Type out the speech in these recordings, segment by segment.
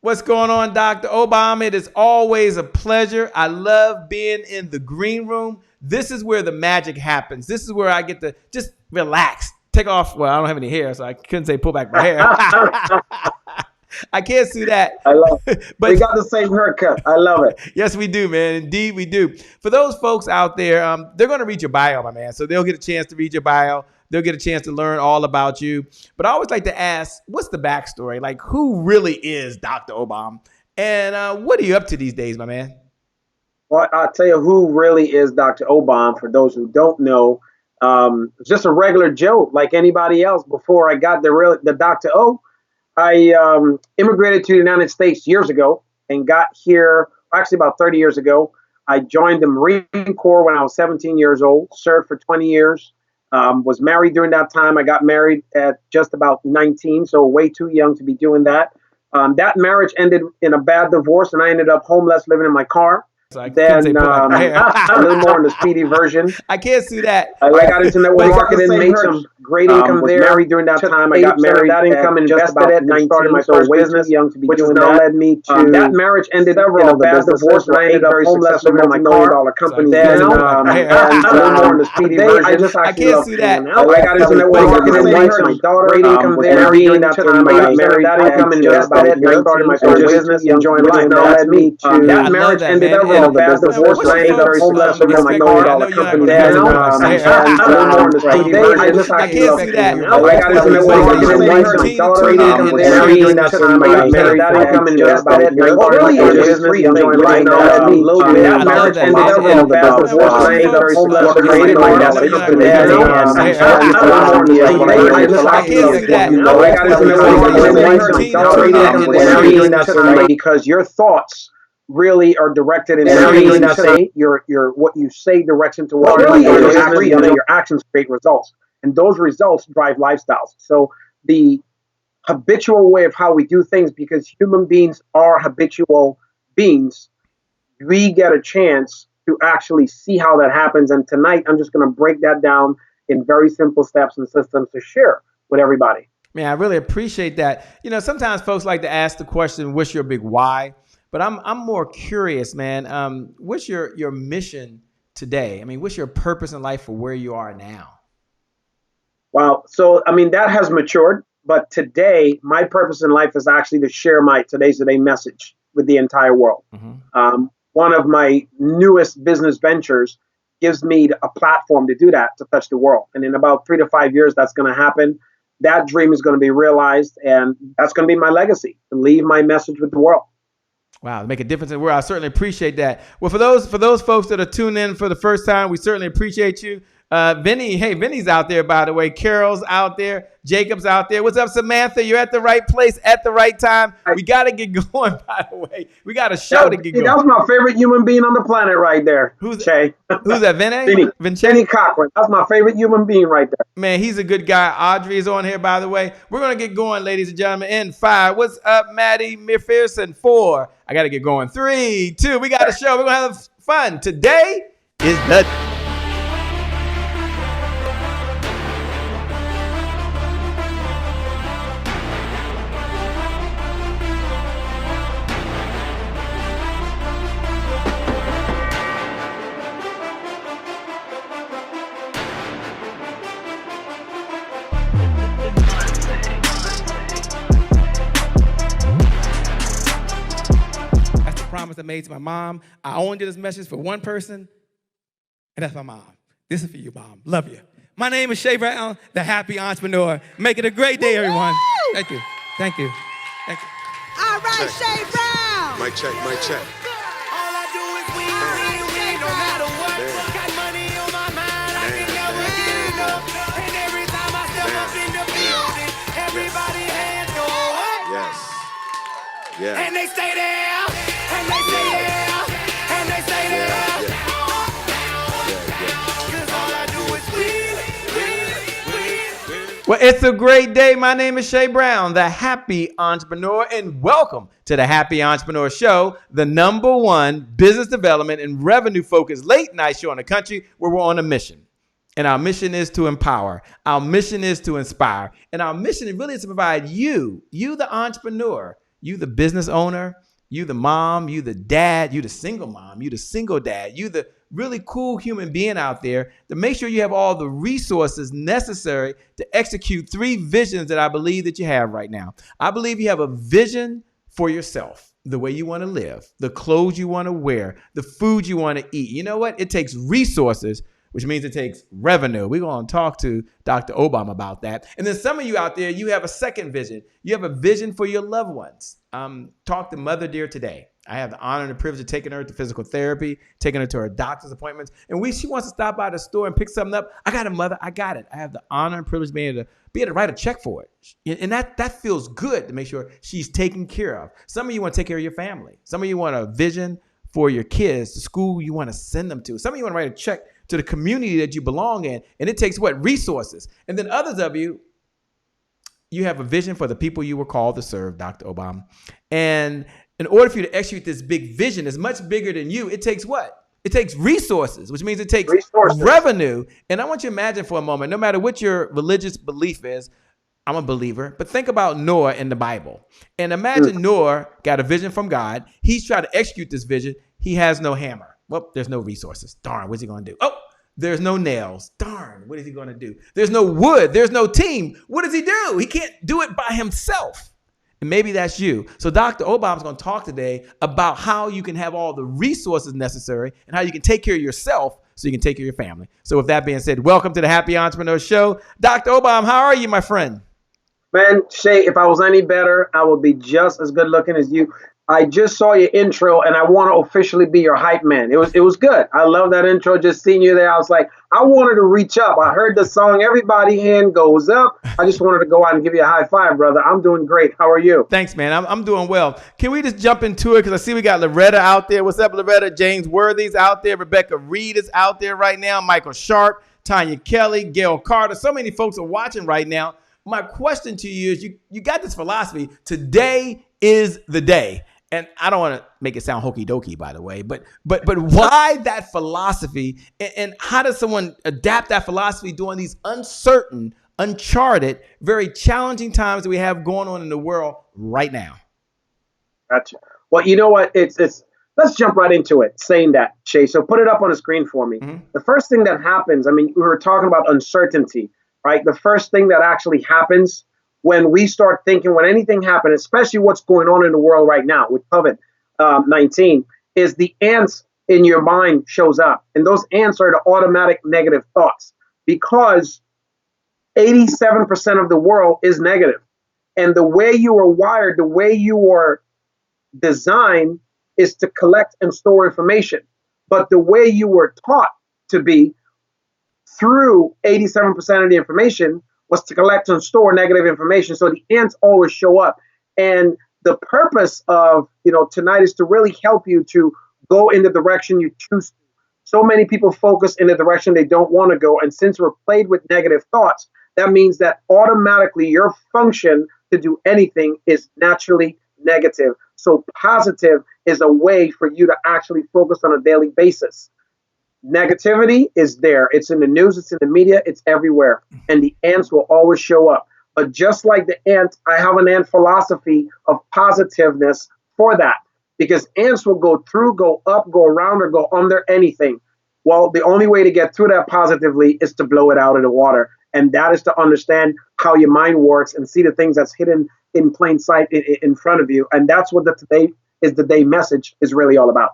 What's going on, Dr. Obom? It is always a pleasure. I love being in the green room. This is where the magic happens. This is where I get to just relax, take off. Well, I don't have any hair, so I couldn't say pull back my hair. I can't see that. I love it. But we got the same haircut. I love it. Yes, we do, man. Indeed, we do. For those folks out there, they're going to read your bio, my man. So they'll get a chance to read your bio. They'll get a chance to learn all about you. But I always like to ask, what's the backstory? Like, who really is Dr. Obom? And what are you up to these days, my man? Well, I'll tell you who really is Dr. Obom. For those who don't know, just a regular Joe like anybody else. Before I got the Dr. O, I immigrated to the United States years ago and got here, actually about 30 years ago. I joined the Marine Corps when I was 17 years old, served for 20 years. Was married during that time. I got married at just about 19, so way too young to be doing that. That marriage ended in a bad divorce, and I ended up homeless, living in my car. So then a little more in the speedy version. I can't see that. I got into network marketing, made some great income there. Married during that time. I got married. That income and invested it, and started my first business. Young to be doing that. Led me to that marriage ended in a bad divorce, and I ended up homeless, living in my $1 company. Then a little more in the speedy version. I can't see that. I got into network marketing, made some great income there. Married during that time. I got married. That income and invested it, and started my first business. Enjoying life. Now led me to that marriage ended up in a bad divorce. I ended up homeless, living in my $1 company. Then a little more in the speedy version. I can't see that. I got into network marketing, made some great income there. Married during that time. I got married. That income and invested it, and started my first business. Enjoying life. Now led me to that marriage ended up in a bad divorce. I ended up homeless, living in my $1 company. Then a little more in the speedy version. I can't see that. I got into network marketing, made some great income there. Married during that time. Because your thoughts really are directed in everything you say. Your what you say directs into what your actions create results, and those results drive lifestyles. So the habitual way of how we do things, because human beings are habitual beings, we get a chance to actually see how that happens. And tonight, I'm just going to break that down in very simple steps and systems to share with everybody. Man, I really appreciate that. You know, sometimes folks like to ask the question, what's your big why? But I'm more curious, man. What's your mission today? I mean, what's your purpose in life for where you are now? Wow. So, I mean, that has matured. But today, my purpose in life is actually to share my today's the day message with the entire world. Mm-hmm. One of my newest business ventures gives me a platform to do that, to touch the world. And in about 3 to 5 years, that's going to happen. That dream is going to be realized. And that's going to be my legacy, to leave my message with the world. Wow, make a difference in the world. I certainly appreciate that. Well, for those folks that are tuning in for the first time, we certainly appreciate you. Vinny, hey, Vinny's out there, by the way. Carol's out there. Jacob's out there. What's up, Samantha? You're at the right place at the right time. We got to get going, by the way. We got a show to get going. That was my favorite human being on the planet right there. Who's Che? Who's that, Vinny? Vinny Cochran. That's my favorite human being right there. Man, he's a good guy. Audrey is on here, by the way. We're going to get going, ladies and gentlemen, in 5. What's up, Maddie McPherson? 4. I got to get going. 3, 2. We got a show. We're going to have fun. Today is the... I made to my mom. I only did this message for one person, and that's my mom. This is for you, Mom. Love you. My name is Shay Brown, the happy entrepreneur. Make it a great day, everyone. Thank you. Thank you. Thank you. All right, check. Shay Brown. Mic check, mic check. All I do is win, no matter what. Got money on my mind, I can never get enough. And every time I step up in the building, everybody hands go up. Yes. Yeah. And they stay there. And they stay there, and they stay there. Cause all I do is win. Well, it's a great day. My name is Shay Brown, the happy entrepreneur, and welcome to the Happy Entrepreneur Show, the #1 business development and revenue focused late night show in the country where we're on a mission. And our mission is to empower. Our mission is to inspire. And our mission really is to provide you, the entrepreneur, you the business owner, you the mom, you the dad, you the single mom, you the single dad, you the really cool human being out there, to make sure you have all the resources necessary to execute 3 visions that I believe that you have right now. I believe you have a vision for yourself, the way you want to live, the clothes you want to wear, the food you want to eat. You know what? It takes resources, which means it takes revenue. We're going to talk to Dr. Obom about that. And then some of you out there, you have a second vision. You have a vision for your loved ones. Talk to Mother Dear today. I have the honor and the privilege of taking her to physical therapy, taking her to her doctor's appointments. And she wants to stop by the store and pick something up. I got it, Mother. I got it. I have the honor and privilege of being able to write a check for it. And that feels good to make sure she's taken care of. Some of you want to take care of your family. Some of you want a vision for your kids, the school you want to send them to. Some of you want to write a check to the community that you belong in. And it takes what? Resources. And then others of you, you have a vision for the people you were called to serve, Dr. Obom. And in order for you to execute this big vision, is much bigger than you, it takes what? It takes resources, which means it takes revenue. And I want you to imagine for a moment, no matter what your religious belief is, I'm a believer, but think about Noah in the Bible. And imagine Noah got a vision from God. He's trying to execute this vision. He has no hammer. Well, there's no resources. Darn, what's he going to do? Oh, there's no nails. Darn, what is he going to do? There's no wood. There's no team. What does he do? He can't do it by himself. And maybe that's you. So Dr. Obom is going to talk today about how you can have all the resources necessary and how you can take care of yourself so you can take care of your family. So with that being said, welcome to the Happy Entrepreneur Show. Dr. Obom, how are you, my friend? Man, Shay, if I was any better, I would be just as good looking as you. I just saw your intro and I want to officially be your hype man. It was good. I love that intro. Just seeing you there, I was like, I wanted to reach up. I heard the song, everybody hand goes up. I just wanted to go out and give you a high five, brother. I'm doing great. How are you? Thanks, man. I'm doing well. Can we just jump into it? Because I see we got Loretta out there. What's up, Loretta? James Worthy's out there. Rebecca Reed is out there right now. Michael Sharp, Tanya Kelly, Gail Carter. So many folks are watching right now. My question to you is, you got this philosophy, today is the day. And I don't want to make it sound hokey dokey, by the way, but why that philosophy, and how does someone adapt that philosophy during these uncertain, uncharted, very challenging times that we have going on in the world right now? Gotcha. Well, you know what? It's let's jump right into it, saying that, Shay. So put it up on the screen for me. Mm-hmm. The first thing that happens, I mean, we were talking about uncertainty, right? The first thing that actually happens when we start thinking, when anything happens, especially what's going on in the world right now with COVID-19, is the ants in your mind shows up. And those ants are the automatic negative thoughts, because 87% of the world is negative. And the way you are wired, the way you are designed is to collect and store information. But the way you were taught to be through 87% of the information was to collect and store negative information. So the ants always show up. And the purpose of, tonight is to really help you to go in the direction you choose to. So many people focus in the direction they don't want to go. And since we're plagued with negative thoughts, that means that automatically your function to do anything is naturally negative. So positive is a way for you to actually focus on a daily basis. Negativity is there. It's in the news. It's in the media. It's everywhere. And the ants will always show up. But just like the ant, I have an ant philosophy of positiveness for that. Because ants will go through, go up, go around, or go under anything. Well, the only way to get through that positively is to blow it out of the water. And that is to understand how your mind works and see the things that's hidden in plain sight in front of you. And that's what the Today is the Day message is really all about.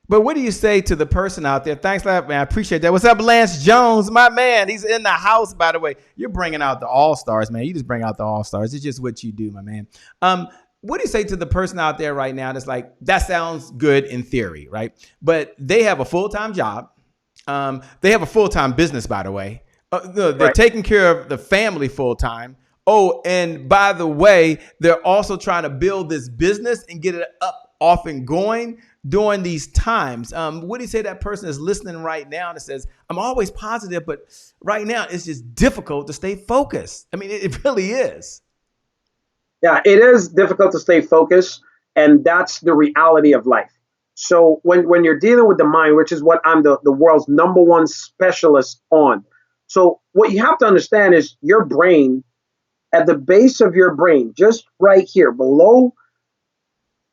But what do you say to the person out there? Thanks, man. I appreciate that. What's up, Lance Jones? My man, he's in the house, by the way. You're bringing out the all-stars, man. You just bring out the all-stars. It's just what you do, my man. What do you say to the person out there right now that's like, that sounds good in theory, right? But they have a full-time job. They have a full-time business, by the way. They're taking care of the family full-time. Oh, and by the way, they're also trying to build this business and get it up, off and going during these times. What do you say that person is listening right now that says, I'm always positive, but right now it's just difficult to stay focused? I mean, it really is. Yeah, it is difficult to stay focused, and that's the reality of life. So when you're dealing with the mind, which is what I'm the world's number one specialist on. So what you have to understand is your brain, at the base of your brain, just right here below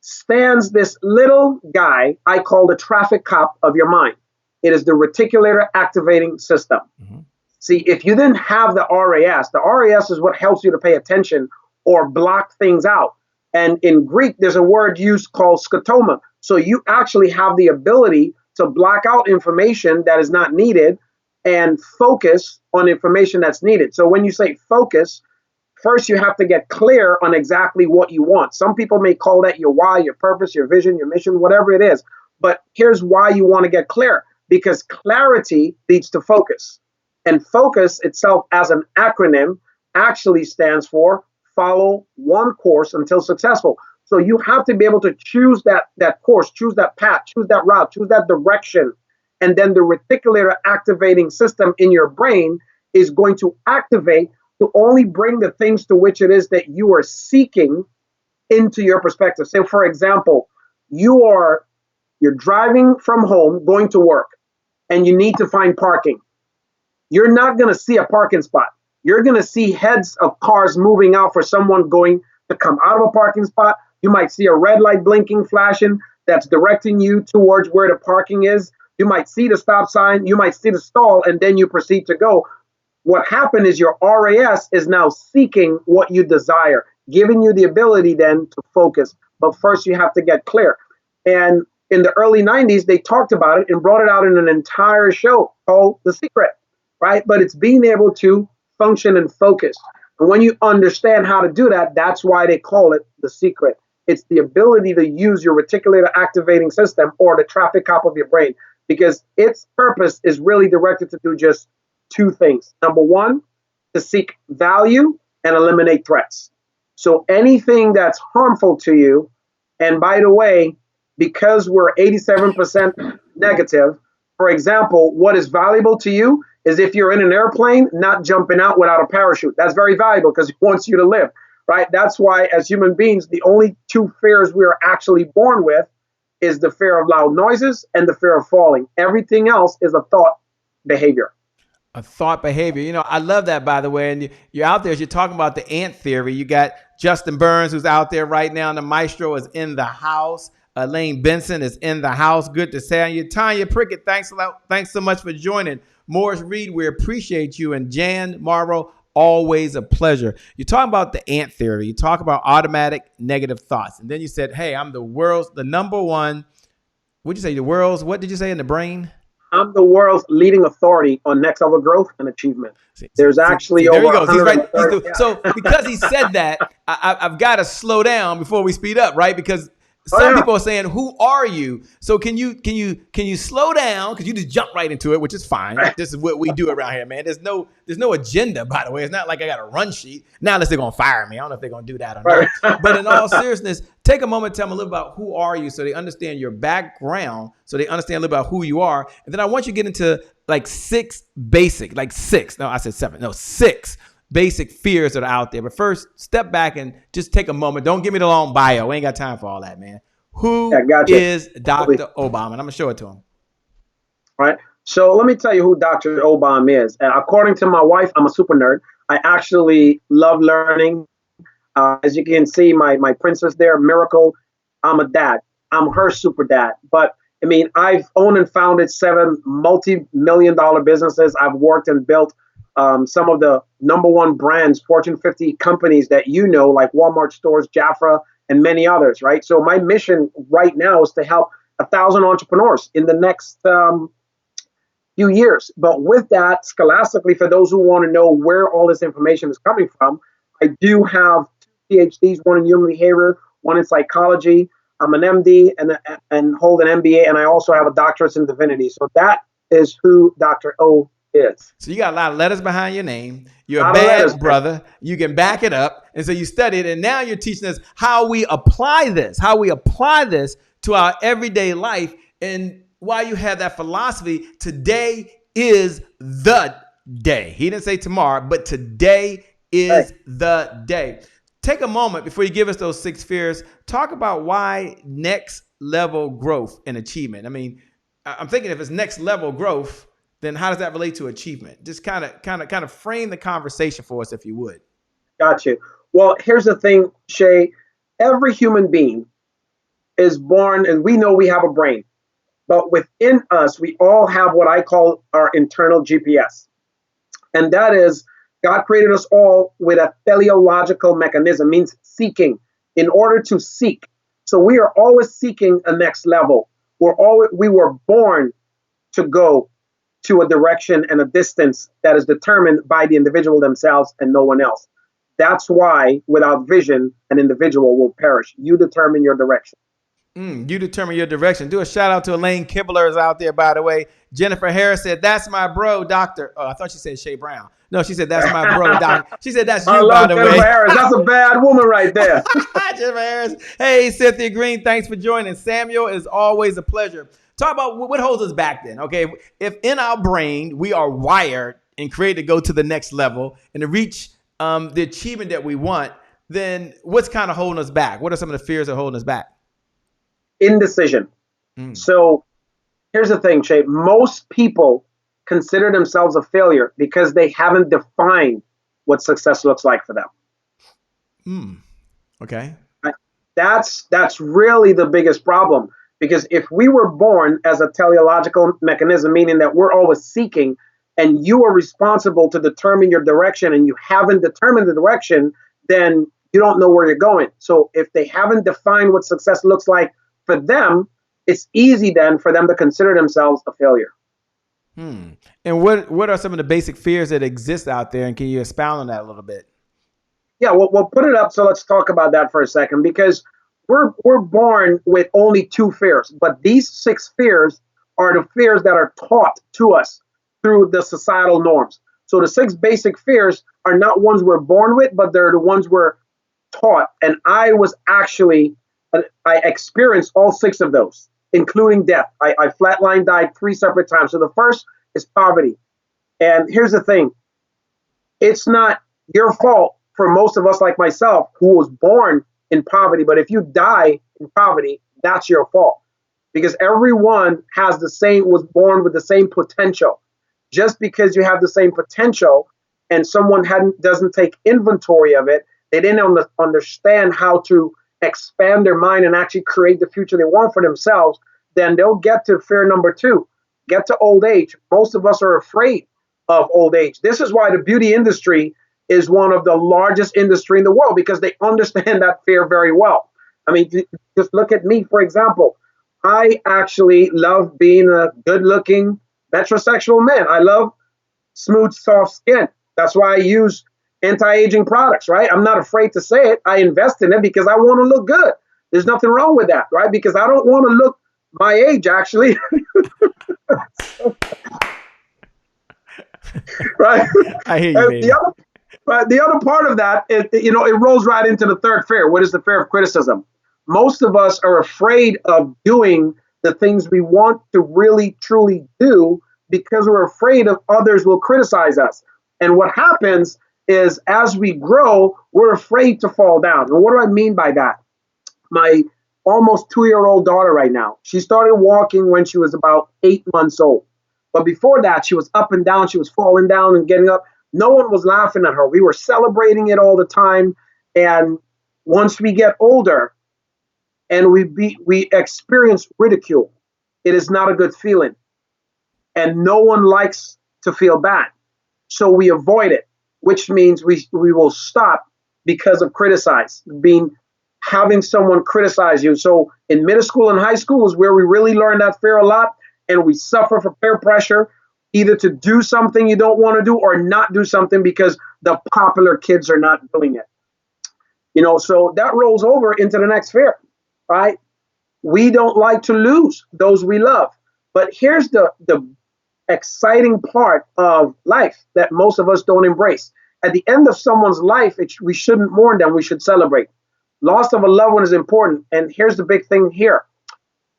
stands this little guy I call the traffic cop of your mind. It is the reticular activating system. Mm-hmm. See, if you didn't have the RAS is what helps you to pay attention or block things out. And in Greek, there's a word used called scotoma. So you actually have the ability to block out information that is not needed and focus on information that's needed. So when you say focus, first you have to get clear on exactly what you want. Some people may call that your why, your purpose, your vision, your mission, whatever it is. But here's why you want to get clear, because clarity leads to focus. And focus itself as an acronym actually stands for follow one course until successful. So you have to be able to choose that course, choose that path, choose that route, choose that direction. And then the reticular activating system in your brain is going to activate to only bring the things to which it is that you are seeking into your perspective. So for example, you're driving from home, going to work, and you need to find parking. You're not going to see a parking spot. You're going to see heads of cars moving out for someone going to come out of a parking spot. You might see a red light blinking, flashing, that's directing you towards where the parking is. You might see the stop sign. You might see the stall, and then you proceed to go. What happened is your RAS is now seeking what you desire, giving you the ability then to focus. But first, you have to get clear. And in the early 90s, they talked about it and brought it out in an entire show called The Secret, right? But it's being able to function and focus. And when you understand how to do that, that's why they call it The Secret. It's the ability to use your reticular activating system, or the traffic cop of your brain, because its purpose is really directed to do just two things. Number one, to seek value and eliminate threats. So anything that's harmful to you, and by the way, because we're 87% negative, for example, what is valuable to you is if you're in an airplane, not jumping out without a parachute. That's very valuable because it wants you to live, right? That's why as human beings, the only two fears we are actually born with is the fear of loud noises and the fear of falling. Everything else is a thought behavior. A thought behavior. You know, I love that, by the way. And you're out there, as you're talking about the ant theory. You got Justin Burns, who's out there right now. And the maestro is in the house. Lane Benson is in the house. Good to say you. Tanya Prickett, thanks a lot. Thanks so much for joining. Morris Reed, we appreciate you. And Jan Morrow, always a pleasure. You're talking about the ant theory. You talk about automatic negative thoughts. And then you said, hey, I'm the number one. What'd you say? What did you say in the brain? I'm the world's leading authority on next level growth and achievement. There's actually over. There he goes. So because he said that, I've got to slow down before we speed up, right? Because some people are saying, "Who are you?" So can you slow down? Because you just jump right into it, which is fine. This is what we do around here, man. There's no agenda, by the way. It's not like I got a run sheet. Now unless they're gonna fire me, I don't know if they're gonna do that or not. But in all seriousness, take a moment, tell them a little about who are you, so they understand your background, so they understand a little about who you are, and then I want you to get into six basic fears that are out there. But first, step back and just take a moment. Don't give me the long bio. We ain't got time for all that, man. Who is Dr. Obom? And I'm going to show it to him. All right. So let me tell you who Dr. Obom is. According to my wife, I'm a super nerd. I actually love learning. As you can see, my princess there, Miracle, I'm a dad. I'm her super dad. But I mean, I've owned and founded 7 multi-million-dollar businesses. I've worked and built some of the number one brands, Fortune 50 companies that you know, like Wal-Mart stores, Jafra, and many others, right? So my mission right now is to help 1,000 entrepreneurs in the next few years. But with that, Scholastically, for those who want to know where all this information is coming from, I do have 2 PhDs, one in human behavior, one in psychology. I'm an MD and hold an MBA, and I also have a doctorate in divinity. So that is who Dr. O is. So you got a lot of letters behind your name. You're a bad brother. You can back it up. And so you studied, and now you're teaching us how we apply this to our everyday life. And while you have that philosophy, today is the day. He didn't say tomorrow, but today is the day. Take a moment before you give us those 6 fears. Talk about why next level growth and achievement. I mean, I'm thinking if it's next level growth, then how does that relate to achievement? Just kind of frame the conversation for us, if you would. Got you. Well, here's the thing, Shay. Every human being is born, and we know we have a brain, but within us, we all have what I call our internal GPS. And that is, God created us all with a teleological mechanism, means seeking, in order to seek. So we are always seeking a next level. We were born to go to a direction and a distance that is determined by the individual themselves and no one else. That's why without vision, an individual will perish. You determine your direction. You determine your direction. Do a shout out to Elaine Kibblers out there, by the way. Jennifer Harris said, "That's my bro, Doctor." Oh, I thought she said Shay Brown. No, she said, "That's my bro, Doctor." She said, "That's you," I love by the Jennifer way. Harris. That's a bad woman right there. Jennifer Harris. Hey, Cynthia Green, thanks for joining. Samuel, is always a pleasure. Talk about what holds us back then, okay? If in our brain we are wired and created to go to the next level and to reach the achievement that we want, then what's kind of holding us back? What are some of the fears that are holding us back? Indecision. So here's the thing, Shay. Most people consider themselves a failure because they haven't defined what success looks like for them. Okay. That's really the biggest problem. Because if we were born as a teleological mechanism, meaning that we're always seeking, and you are responsible to determine your direction, and you haven't determined the direction, then you don't know where you're going. So if they haven't defined what success looks like for them, it's easy then for them to consider themselves a failure. And what are some of the basic fears that exist out there? And can you expound on that a little bit? Yeah, we'll put it up. So let's talk about that for a second, because we're born with only 2 fears, but these 6 fears are the fears that are taught to us through the societal norms. So the 6 basic fears are not ones we're born with, but they're the ones we're taught. And I experienced all 6 of those, including death. I flatline died 3 separate times. So the first is poverty. And here's the thing. It's not your fault for most of us like myself who was born in poverty. But if you die in poverty, that's your fault. Because everyone was born with the same potential. Just because you have the same potential and someone doesn't take inventory of it, they didn't understand how to expand their mind and actually create the future they want for themselves, then they'll get to fear number 2, get to old age. Most of us are afraid of old age. This is why the beauty industry is one of the largest industry in the world, because they understand that fear very well. I mean, just look at me, for example. I actually love being a good-looking metrosexual man. I love smooth, soft skin. That's why I use anti-aging products, right? I'm not afraid to say it. I invest in it because I want to look good. There's nothing wrong with that, right? Because I don't want to look my age, actually. Right? I hear you, baby. The other part of that, it rolls right into the third fear. What is the fear of criticism? Most of us are afraid of doing the things we want to really, truly do because we're afraid of others will criticize us. And what happens is as we grow, we're afraid to fall down. And what do I mean by that? My almost 2-year-old daughter right now, she started walking when she was about 8 months old. But before that, she was up and down. She was falling down and getting up. No one was laughing at her. We were celebrating it all the time. And once we get older and we experience ridicule, it is not a good feeling. And no one likes to feel bad. So we avoid it, which means we will stop because of having someone criticize you. So in middle school and high school is where we really learn that fear a lot. And we suffer from peer pressure, either to do something you don't want to do or not do something because the popular kids are not doing it. So that rolls over into the next fear, right? We don't like to lose those we love. But here's the exciting part of life that most of us don't embrace. At the end of someone's life, we shouldn't mourn them. We should celebrate. Loss of a loved one is important. And here's the big thing here.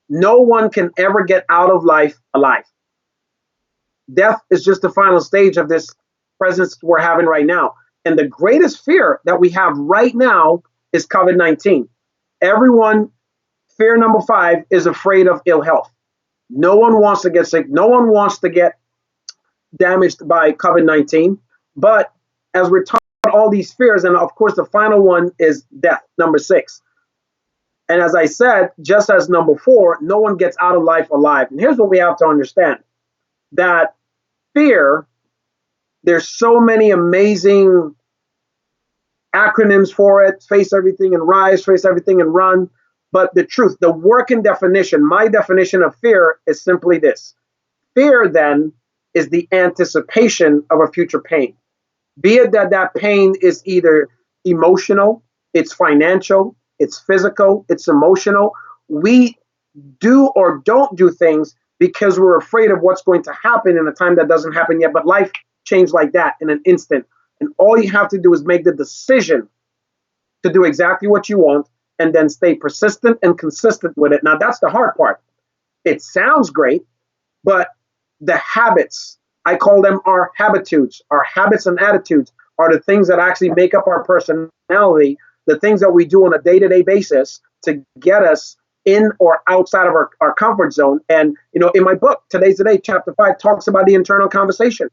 No one can ever get out of life alive. Death is just the final stage of this presence we're having right now. And the greatest fear that we have right now is COVID-19. Everyone, fear number 5 is afraid of ill health. No one wants to get sick. No one wants to get damaged by COVID-19. But as we're talking about all these fears, and of course the final one is death, number 6. And as I said, just as number 4, no one gets out of life alive. And here's what we have to understand, that fear, there's so many amazing acronyms for it: face everything and rise, face everything and run. But the truth, the working definition, my definition of fear is simply this. Fear then is the anticipation of a future pain. Be it that that pain is either emotional, it's financial, it's physical, it's emotional. We do or don't do things because we're afraid of what's going to happen in a time that doesn't happen yet. But life changed like that in an instant. And all you have to do is make the decision to do exactly what you want and then stay persistent and consistent with it. Now, that's the hard part. It sounds great, but the habits, I call them our habitudes. Our habits and attitudes are the things that actually make up our personality, the things that we do on a day-to-day basis to get us in or outside of our comfort zone. And, in my book, Today's the Day, chapter 5, talks about the internal conversation.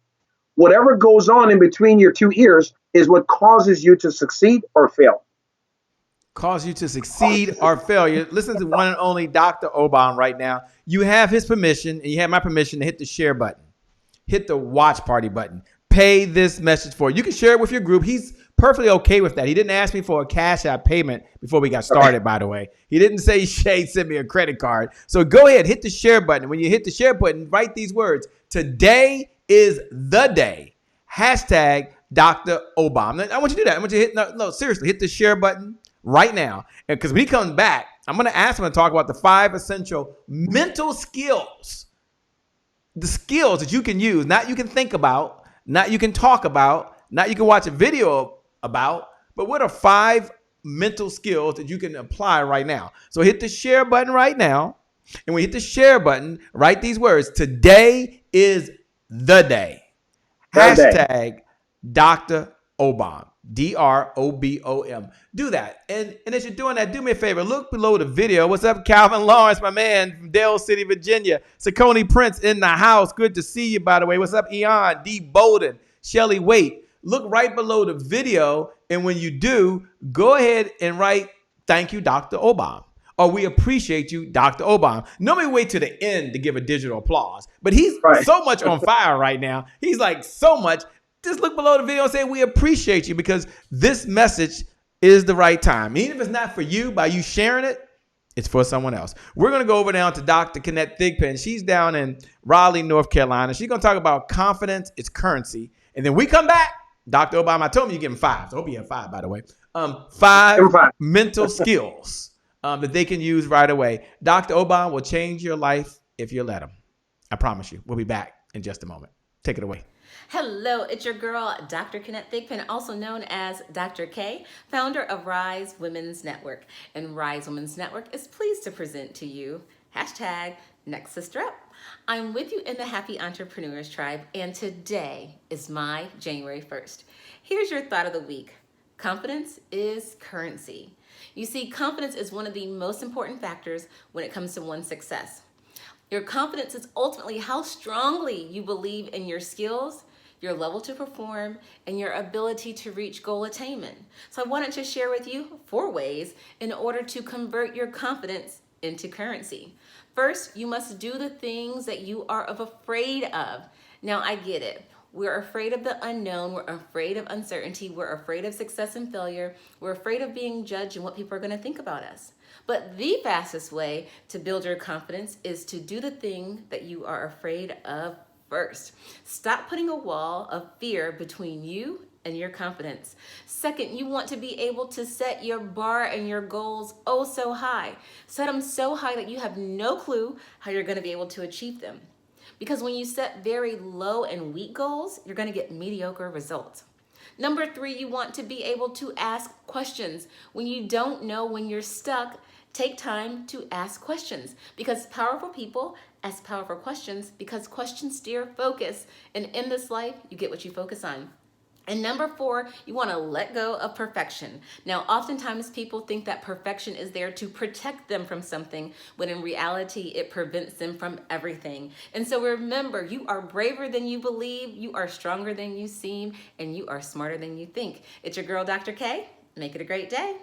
Whatever goes on in between your two ears is what causes you to succeed or fail. Cause you to succeed or fail. You listen to one and only Dr. Obom right now. You have his permission, and you have my permission to hit the share button. Hit the watch party button. Pay this message for it. You can share it with your group. He's perfectly okay with that. He didn't ask me for a Cash App payment before we got started, by the way. He didn't say, Shay, send me a credit card. So go ahead, hit the share button. When you hit the share button, write these words. Today is the day. Hashtag Dr. Obom. I want you to do that. I want you to hit, no, seriously, hit the share button right now. And because when he comes back, I'm going to ask him to talk about the 5 essential mental skills. The skills that you can use, not you can think about, not you can talk about, not you can watch a video about, but what are 5 mental skills that you can apply right now? So hit the share button right now. And when you hit the share button, write these words. Today is the day. Hashtag Dr. Obom. DrObom. Do that. And as you're doing that, do me a favor. Look below the video. What's up, Calvin Lawrence, my man from Dale City, Virginia. Saucony Prince in the house. Good to see you, by the way. What's up, Eon, D. Bolden, Shelly Wait. Look right below the video. And when you do, go ahead and write, thank you, Dr. Obom. Or we appreciate you, Dr. Obom. Normally wait to the end to give a digital applause. But he's so much on fire right now. He's like so much. Just look below the video and say, we appreciate you, because this message is the right time. Even if it's not for you, by you sharing it, it's for someone else. We're going to go over now to Dr. Kenneth Thigpen. She's down in Raleigh, North Carolina. She's going to talk about confidence is currency. And then we come back. Dr. Obom, I told him you're getting 5. So I hope you have 5, by the way. 5 mental skills that they can use right away. Dr. Obom will change your life if you let him. I promise you. We'll be back in just a moment. Take it away. Hello, it's your girl, Dr. Kenneth Thigpen, also known as Dr. K, founder of Rise Women's Network. And Rise Women's Network is pleased to present to you hashtag Nexus Rep. I'm with you in the Happy Entrepreneurs Tribe, and today is my January 1st. Here's your thought of the week. Confidence is currency. You see, confidence is one of the most important factors when it comes to one's success. Your confidence is ultimately how strongly you believe in your skills, your level to perform, and your ability to reach goal attainment. So I wanted to share with you 4 ways in order to convert your confidence into currency. First, you must do the things that you are afraid of. Now, I get it. We're afraid of the unknown. We're afraid of uncertainty. We're afraid of success and failure. We're afraid of being judged and what people are going to think about us. But the fastest way to build your confidence is to do the thing that you are afraid of first. Stop putting a wall of fear between you and your confidence. Second, you want to be able to set your bar and your goals oh so high. Set them so high that you have no clue how you're going to be able to achieve them. Because when you set very low and weak goals, you're going to get mediocre results. Number 3, you want to be able to ask questions. When you don't know, when you're stuck, take time to ask questions, because powerful people ask powerful questions because questions steer focus. And in this life, you get what you focus on. And number 4, you want to let go of perfection. Now, oftentimes people think that perfection is there to protect them from something, when in reality, it prevents them from everything. And so remember, you are braver than you believe, you are stronger than you seem, and you are smarter than you think. It's your girl, Dr. K. Make it a great day.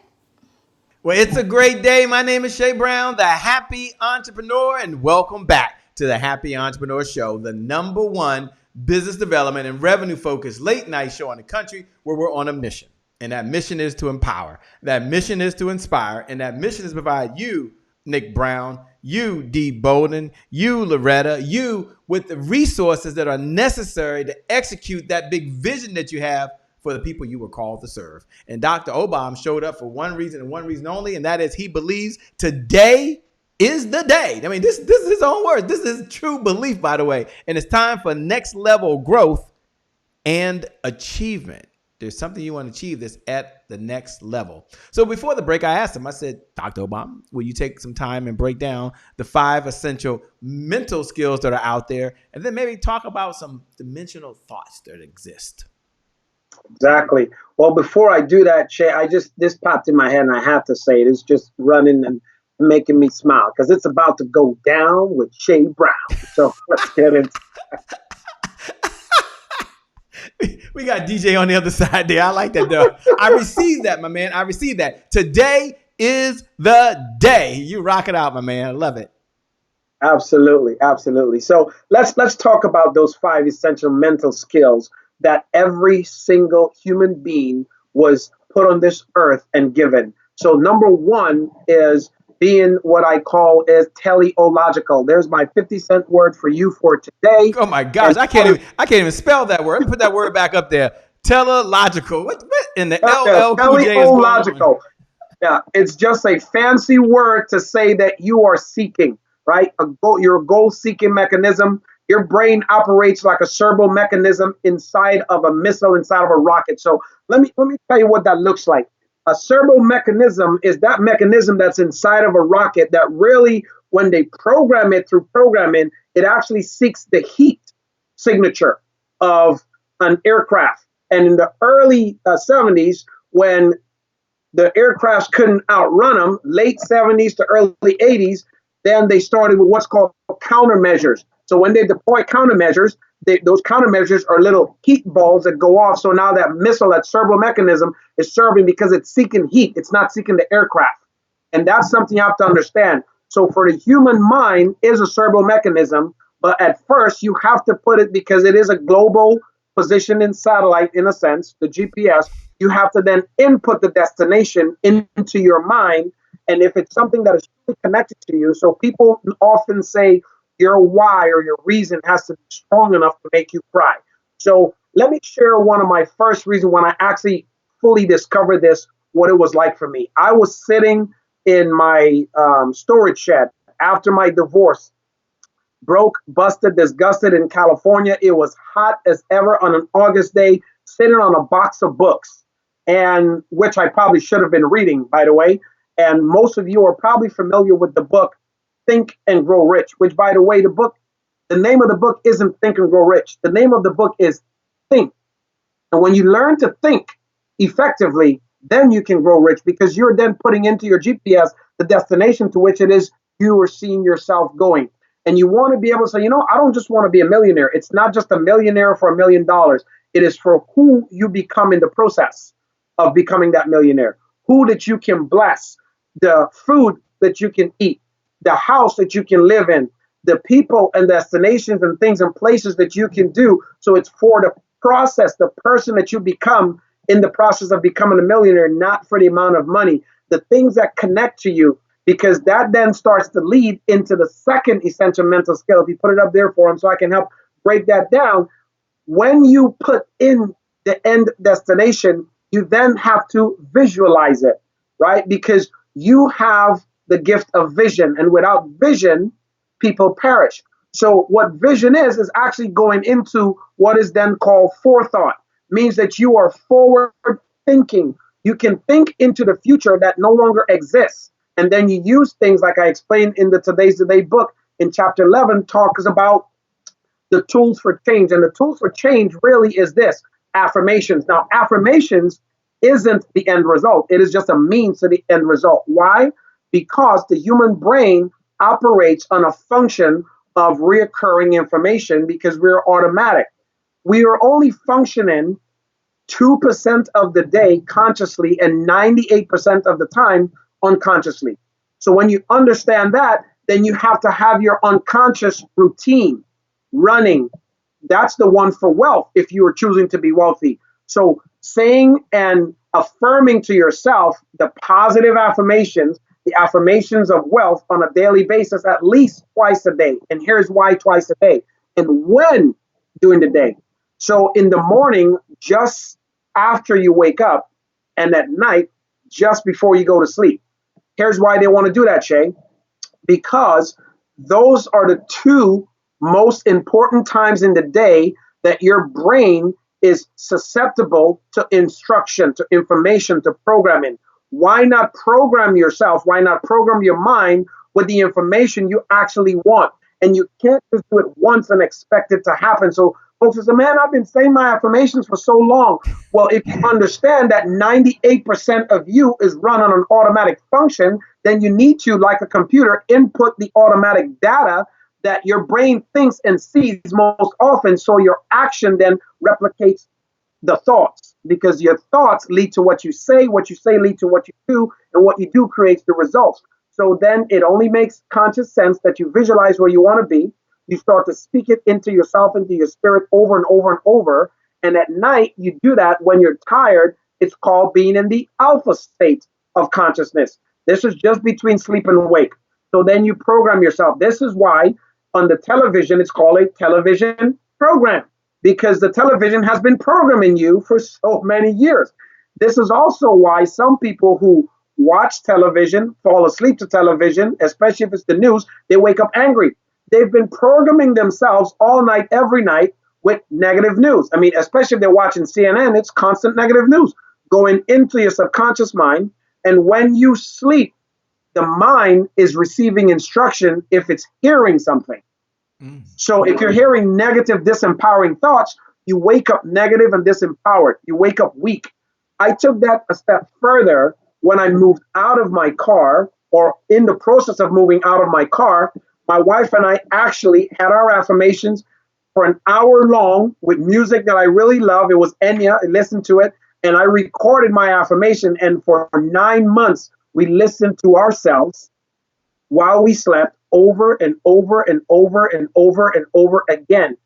Well, it's a great day. My name is Shay Brown, the Happy Entrepreneur, and welcome back to the Happy Entrepreneur Show, the #1 business development and revenue focused late night show in the country, where we're on a mission. And that mission is to empower. That mission is to inspire. And that mission is to provide you, Nick Brown, you, D. Bowden, you, Loretta, you with the resources that are necessary to execute that big vision that you have for the people you were called to serve. And Dr. Obom showed up for one reason and one reason only, and that is he believes today is the day. I mean, this is his own words. This is true belief, by the way. And it's time for next level growth and achievement. There's something you want to achieve that's at the next level. So before the break, I asked him, I said, Dr. Obom, will you take some time and break down the 5 essential mental skills that are out there, and then maybe talk about some dimensional thoughts that exist? Exactly. Well, before I do that, Shay, this popped in my head and I have to say it. It's just running and making me smile because it's about to go down with Shay Brown. So let's get into We got DJ on the other side there. I like that, though. I received that, my man. I received that. Today is the day. You rock it out, my man. I love it. Absolutely. Absolutely. So let's talk about those 5 essential mental skills that every single human being was put on this earth and given. So number 1 is being what I call is teleological. There's my 50-cent word for you for today. Oh my gosh, I can't even spell that word. Let me put that word back up there. Teleological. What in the LL Cool J is going on? Teleological. Yeah, it's just a fancy word to say that you are seeking, right? Your goal-seeking mechanism. Your brain operates like a servo mechanism inside of a missile, inside of a rocket. So let me tell you what that looks like. A servo mechanism is that mechanism that's inside of a rocket that really, when they program it through programming, it actually seeks the heat signature of an aircraft. And in the early 70s, when the aircrafts couldn't outrun them, late 70s to early 80s, then they started with what's called countermeasures. So when they deploy countermeasures, those countermeasures are little heat balls that go off. So now that missile, that servo mechanism is serving because it's seeking heat. It's not seeking the aircraft. And that's something you have to understand. So for the human mind is a servo mechanism, but at first you have to put it, because it is a global positioning satellite in a sense, the GPS, you have to then input the destination into your mind. And if it's something that is really connected to you, so people often say, your why or your reason has to be strong enough to make you cry. So let me share one of my first reasons when I actually fully discovered this, what it was like for me. I was sitting in my storage shed after my divorce, broke, busted, disgusted in California. It was hot as ever on an August day, sitting on a box of books, and which I probably should have been reading, by the way. And most of you are probably familiar with the book Think and Grow Rich, which, by the way, the name of the book isn't Think and Grow Rich. The name of the book is Think. And when you learn to think effectively, then you can grow rich, because you're then putting into your GPS the destination to which it is you are seeing yourself going. And you want to be able to say, I don't just want to be a millionaire. It's not just a millionaire for $1 million. It is for who you become in the process of becoming that millionaire, who that you can bless, the food that you can eat, the house that you can live in, the people and destinations and things and places that you can do. So it's for the process, the person that you become in the process of becoming a millionaire, not for the amount of money, the things that connect to you, because that then starts to lead into the second essential mental skill. If you put it up there for them so I can help break that down. When you put in the end destination, you then have to visualize it, right? Because you have the gift of vision, and without vision, people perish. So what vision is actually going into what is then called forethought, means that you are forward thinking. You can think into the future that no longer exists. And then you use things like I explained in the Today's the Day book in chapter 11, talks about the tools for change. And the tools for change really is this: affirmations. Now, affirmations isn't the end result. It is just a means to the end result. Why? Because the human brain operates on a function of reoccurring information, because we're automatic. We are only functioning 2% of the day consciously, and 98% of the time unconsciously. So when you understand that, then you have to have your unconscious routine running. That's the one for wealth if you are choosing to be wealthy. So saying and affirming to yourself the positive affirmations, the affirmations of wealth on a daily basis, at least twice a day. And here's why twice a day. And when during the day. So in the morning, just after you wake up, and at night, just before you go to sleep. Here's why they want to do that, Shay. Because those are the two most important times in the day that your brain is susceptible to instruction, to information, to programming. Why not program yourself? Why not program your mind with the information you actually want? And you can't just do it once and expect it to happen. So folks say, man, I've been saying my affirmations for so long. Well, if you understand that 98% of you is run on an automatic function, then you need to, like a computer, input the automatic data that your brain thinks and sees most often. So your action then replicates the thoughts, because your thoughts lead to what you say lead to what you do, and what you do creates the results. So then it only makes conscious sense that you visualize where you want to be. You start to speak it into yourself, into your spirit over and over and over. And at night, you do that when you're tired. It's called being in the alpha state of consciousness. This is just between sleep and wake. So then you program yourself. This is why on the television, it's called a television program, because the television has been programming you for so many years. This is also why some people who watch television, fall asleep to television, especially if it's the news, they wake up angry. They've been programming themselves all night, every night with negative news. I mean, especially if they're watching CNN, it's constant negative news going into your subconscious mind. And when you sleep, the mind is receiving instruction if it's hearing something. So if you're hearing negative, disempowering thoughts, you wake up negative and disempowered. You wake up weak. I took that a step further when I moved out of my car, or in the process of moving out of my car. My wife and I actually had our affirmations for an hour long with music that I really love. It was Enya. I listened to it, and I recorded my affirmation. And for 9 months, we listened to ourselves while we slept over and over and over and over and over again,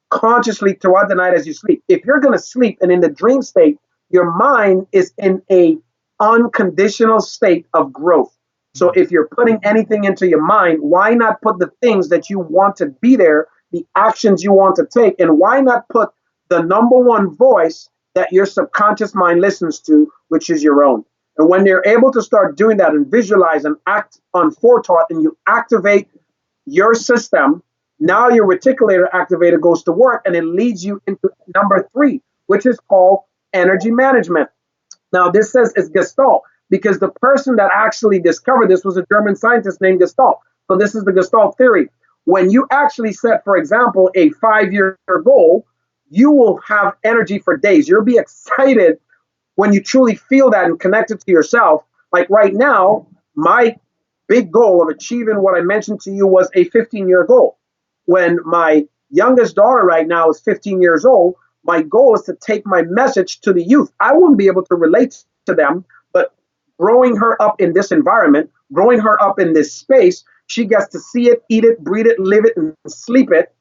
consciously throughout the night as you sleep. If you're going to sleep and in the dream state, your mind is in a unconditional state of growth. So if you're putting anything into your mind, why not put the things that you want to be there, the actions you want to take, and why not put the number one voice that your subconscious mind listens to, which is your own. And when they're able to start doing that and visualize and act on forethought, and you activate your system, now your reticulator activator goes to work, and it leads you into number 3, which is called energy management. Now, this says it's Gestalt, because the person that actually discovered this was a German scientist named Gestalt. So this is the Gestalt theory. When you actually set, for example, a 5-year goal, you will have energy for days. You'll be excited when you truly feel that and connect it to yourself. Like right now, my big goal of achieving what I mentioned to you was a 15-year goal. When my youngest daughter right now is 15 years old, my goal is to take my message to the youth. I wouldn't be able to relate to them, but growing her up in this environment, growing her up in this space, she gets to see it, eat it, breathe it, live it, and sleep it,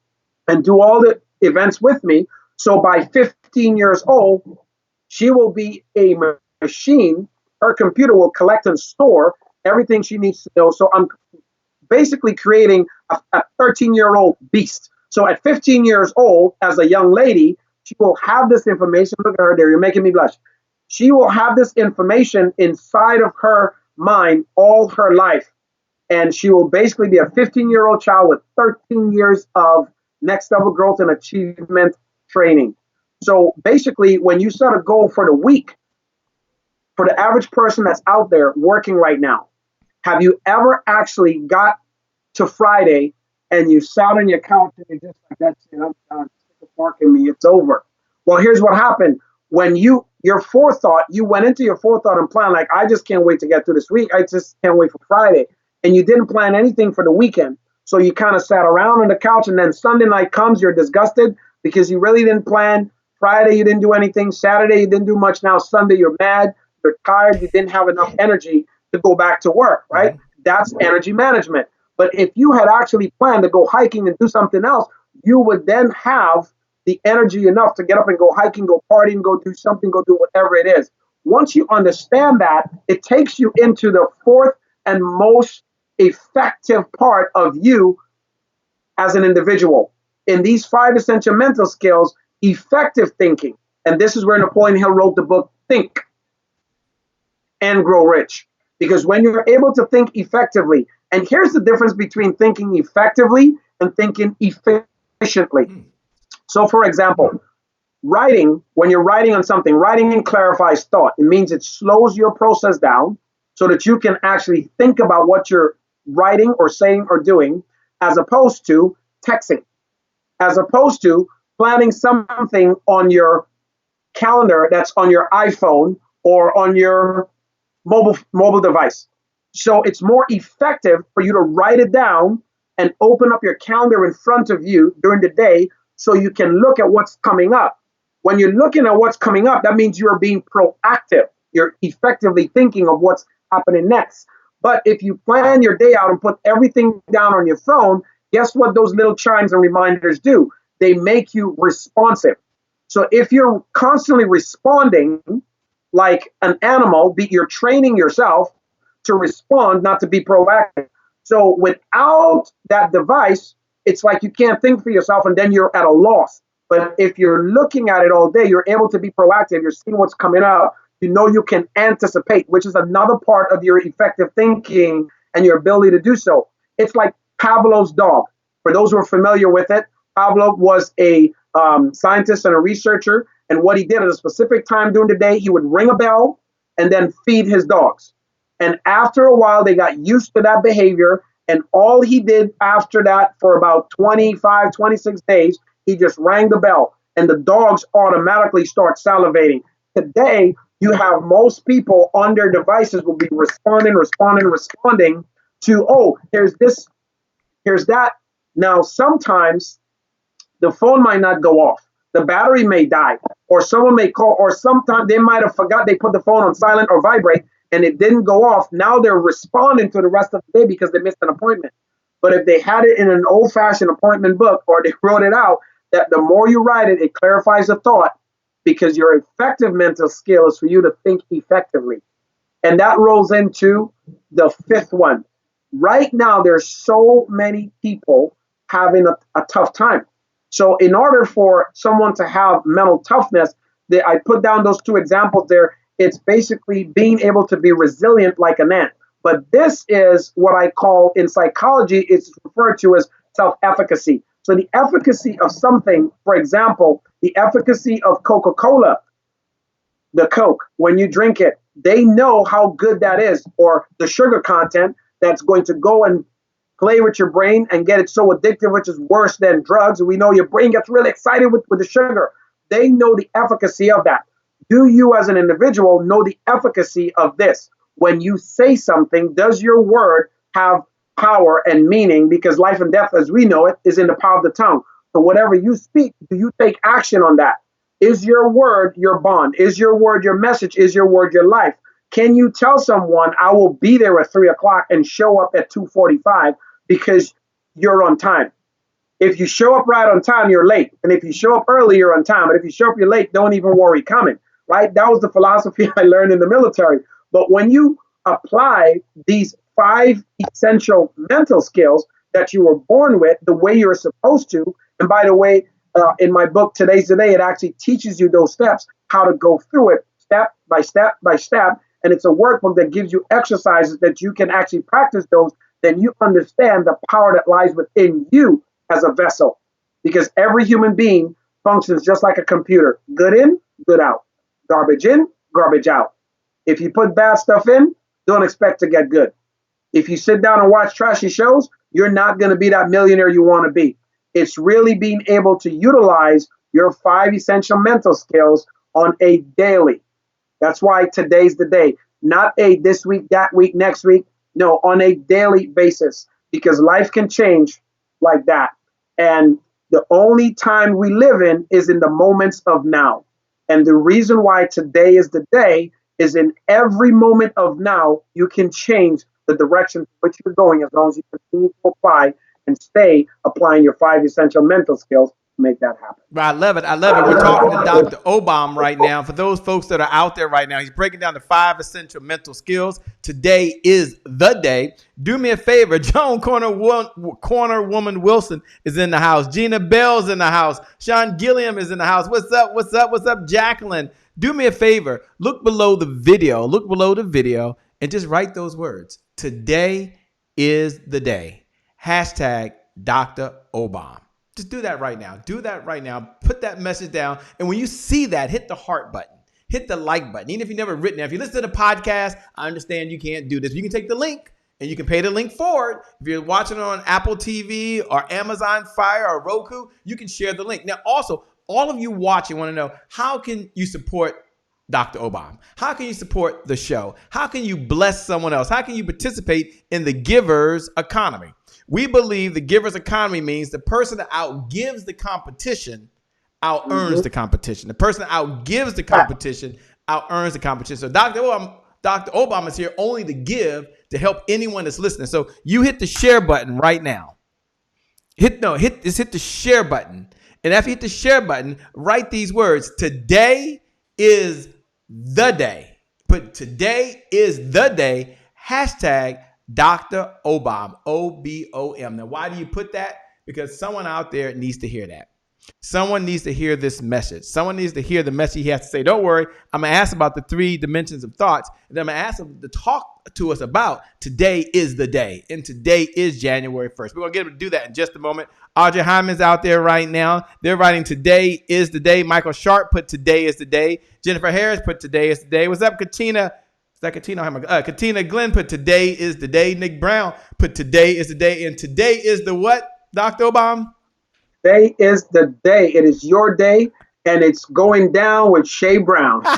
and do all the events with me. So by 15 years old, she will be a machine. Her computer will collect and store everything she needs to know. So I'm basically creating a 13-year-old beast. So at 15 years old, as a young lady, she will have this information. Look at her there. You're making me blush. She will have this information inside of her mind all her life. And she will basically be a 15-year-old child with 13 years of next level growth and achievement training. So basically, when you set a goal for the week, for the average person that's out there working right now, have you ever actually got to Friday and you sat on your couch and you're just like, that's it, I'm done, stick a fork in me, it's over? Well, here's what happened. When your forethought, you went into your forethought and planned, like, I just can't wait to get through this week. I just can't wait for Friday. And you didn't plan anything for the weekend. So you kind of sat around on the couch, and then Sunday night comes, you're disgusted because you really didn't plan. Friday, you didn't do anything. Saturday, you didn't do much. Now Sunday, you're mad, you're tired, you didn't have enough energy to go back to work, right? That's energy management. But if you had actually planned to go hiking and do something else, you would then have the energy enough to get up and go hiking, go partying, go do something, go do whatever it is. Once you understand that, it takes you into the fourth and most effective part of you as an individual. In these 5 essential mental skills, effective thinking. And this is where Napoleon Hill wrote the book, Think and Grow Rich. Because when you're able to think effectively, and here's the difference between thinking effectively and thinking efficiently. So for example, writing, when you're writing on something, writing clarifies thought. It means it slows your process down so that you can actually think about what you're writing or saying or doing, as opposed to texting, as opposed to planning something on your calendar that's on your iPhone or on your mobile device. So it's more effective for you to write it down and open up your calendar in front of you during the day so you can look at what's coming up. When you're looking at what's coming up, that means you're being proactive. You're effectively thinking of what's happening next. But if you plan your day out and put everything down on your phone, guess what those little chimes and reminders do? They make you responsive. So if you're constantly responding like an animal, you're training yourself to respond, not to be proactive. So without that device, it's like you can't think for yourself and then you're at a loss. But if you're looking at it all day, you're able to be proactive. You're seeing what's coming up. You know you can anticipate, which is another part of your effective thinking and your ability to do so. It's like Pavlov's dog. For those who are familiar with it, Pavlov was a scientist and a researcher. And what he did at a specific time during the day, he would ring a bell and then feed his dogs. And after a while, they got used to that behavior. And all he did after that for about 25, 26 days, he just rang the bell and the dogs automatically start salivating. Today, you have most people on their devices will be responding to, oh, here's this, here's that. Now, sometimes the phone might not go off. The battery may die, or someone may call, or sometimes they might have forgot they put the phone on silent or vibrate and it didn't go off. Now they're responding to the rest of the day because they missed an appointment. But if they had it in an old-fashioned appointment book or they wrote it out, that the more you write it, it clarifies the thought, because your effective mental skill is for you to think effectively. And that rolls into the fifth one. Right now, there's so many people having a tough time. So in order for someone to have mental toughness, I put down those 2 examples there. It's basically being able to be resilient like an ant. But this is what I call in psychology, it's referred to as self-efficacy. So the efficacy of something, for example, the efficacy of Coca-Cola, the Coke, when you drink it, they know how good that is, or the sugar content that's going to go and play with your brain and get it so addictive, which is worse than drugs. We know your brain gets really excited with the sugar. They know the efficacy of that. Do you as an individual know the efficacy of this? When you say something, does your word have power and meaning? Because life and death, as we know it, is in the power of the tongue. So whatever you speak, do you take action on that? Is your word your bond? Is your word your message? Is your word your life? Can you tell someone, I will be there at 3 o'clock and show up at 2:45 because you're on time? If you show up right on time, you're late. And if you show up early, you're on time. But if you show up, you're late, don't even worry coming, right? That was the philosophy I learned in the military. But when you apply these 5 essential mental skills that you were born with the way you're supposed to, and by the way, in my book, Today's the Day, it actually teaches you those steps, how to go through it step by step by step. And it's a workbook that gives you exercises that you can actually practice those. Then you understand the power that lies within you as a vessel. Because every human being functions just like a computer. Good in, good out. Garbage in, garbage out. If you put bad stuff in, don't expect to get good. If you sit down and watch trashy shows, you're not going to be that millionaire you want to be. It's really being able to utilize your 5 essential mental skills on a daily. That's why today's the day. Not a this week, that week, next week. No, on a daily basis. Because life can change like that. And the only time we live in is in the moments of now. And the reason why today is the day is in every moment of now, you can change the direction which you're going as long as you continue to apply and stay applying your 5 essential mental skills to make that happen. I love it. I love it. We're talking to Dr. Obom right now. For those folks that are out there right now, he's breaking down the 5 essential mental skills. Today is the day. Do me a favor. Joan Corner Woman Wilson is in the house. Gina Bell's in the house. Sean Gilliam is in the house. What's up? What's up? What's up, Jacqueline? Do me a favor. Look below the video. Look below the video and just write those words. Today is the day. Hashtag Dr. Obom. Just do that right now. Do that right now. Put that message down. And when you see that, hit the heart button. Hit the like button. Even if you've never written it. If you listen to the podcast, I understand you can't do this. You can take the link and you can pay the link forward. If you're watching it on Apple TV or Amazon Fire or Roku, you can share the link. Now, also, all of you watching want to know, how can you support Dr. Obom? How can you support the show? How can you bless someone else? How can you participate in the giver's economy? We believe the giver's economy means the person that outgives the competition out-earns the competition. The person that outgives the competition out-earns the competition. So Dr. Obom is here only to give, to help anyone that's listening. So you hit the share button right now. Hit the share button. And after you hit the share button, write these words. Today is the day. Put today is the day. Hashtag Dr. Obom, O-B-O-M. Now, why do you put that? Because someone out there needs to hear that. Someone needs to hear this message. Someone needs to hear the message he has to say. Don't worry. I'm going to ask about the 3 dimensions of thoughts. And then I'm going to ask him to talk to us about today is the day. And today is January 1st. We're going to get him to do that in just a moment. Audrey Hyman's out there right now. They're writing today is the day. Michael Sharp put today is the day. Jennifer Harris put today is the day. What's up, Katina? Katina Glenn put today is the day. Nick Brown put today is the day. And today is the what, Dr. Obom? Today is the day. It is your day, and it's going down with Shay Brown. he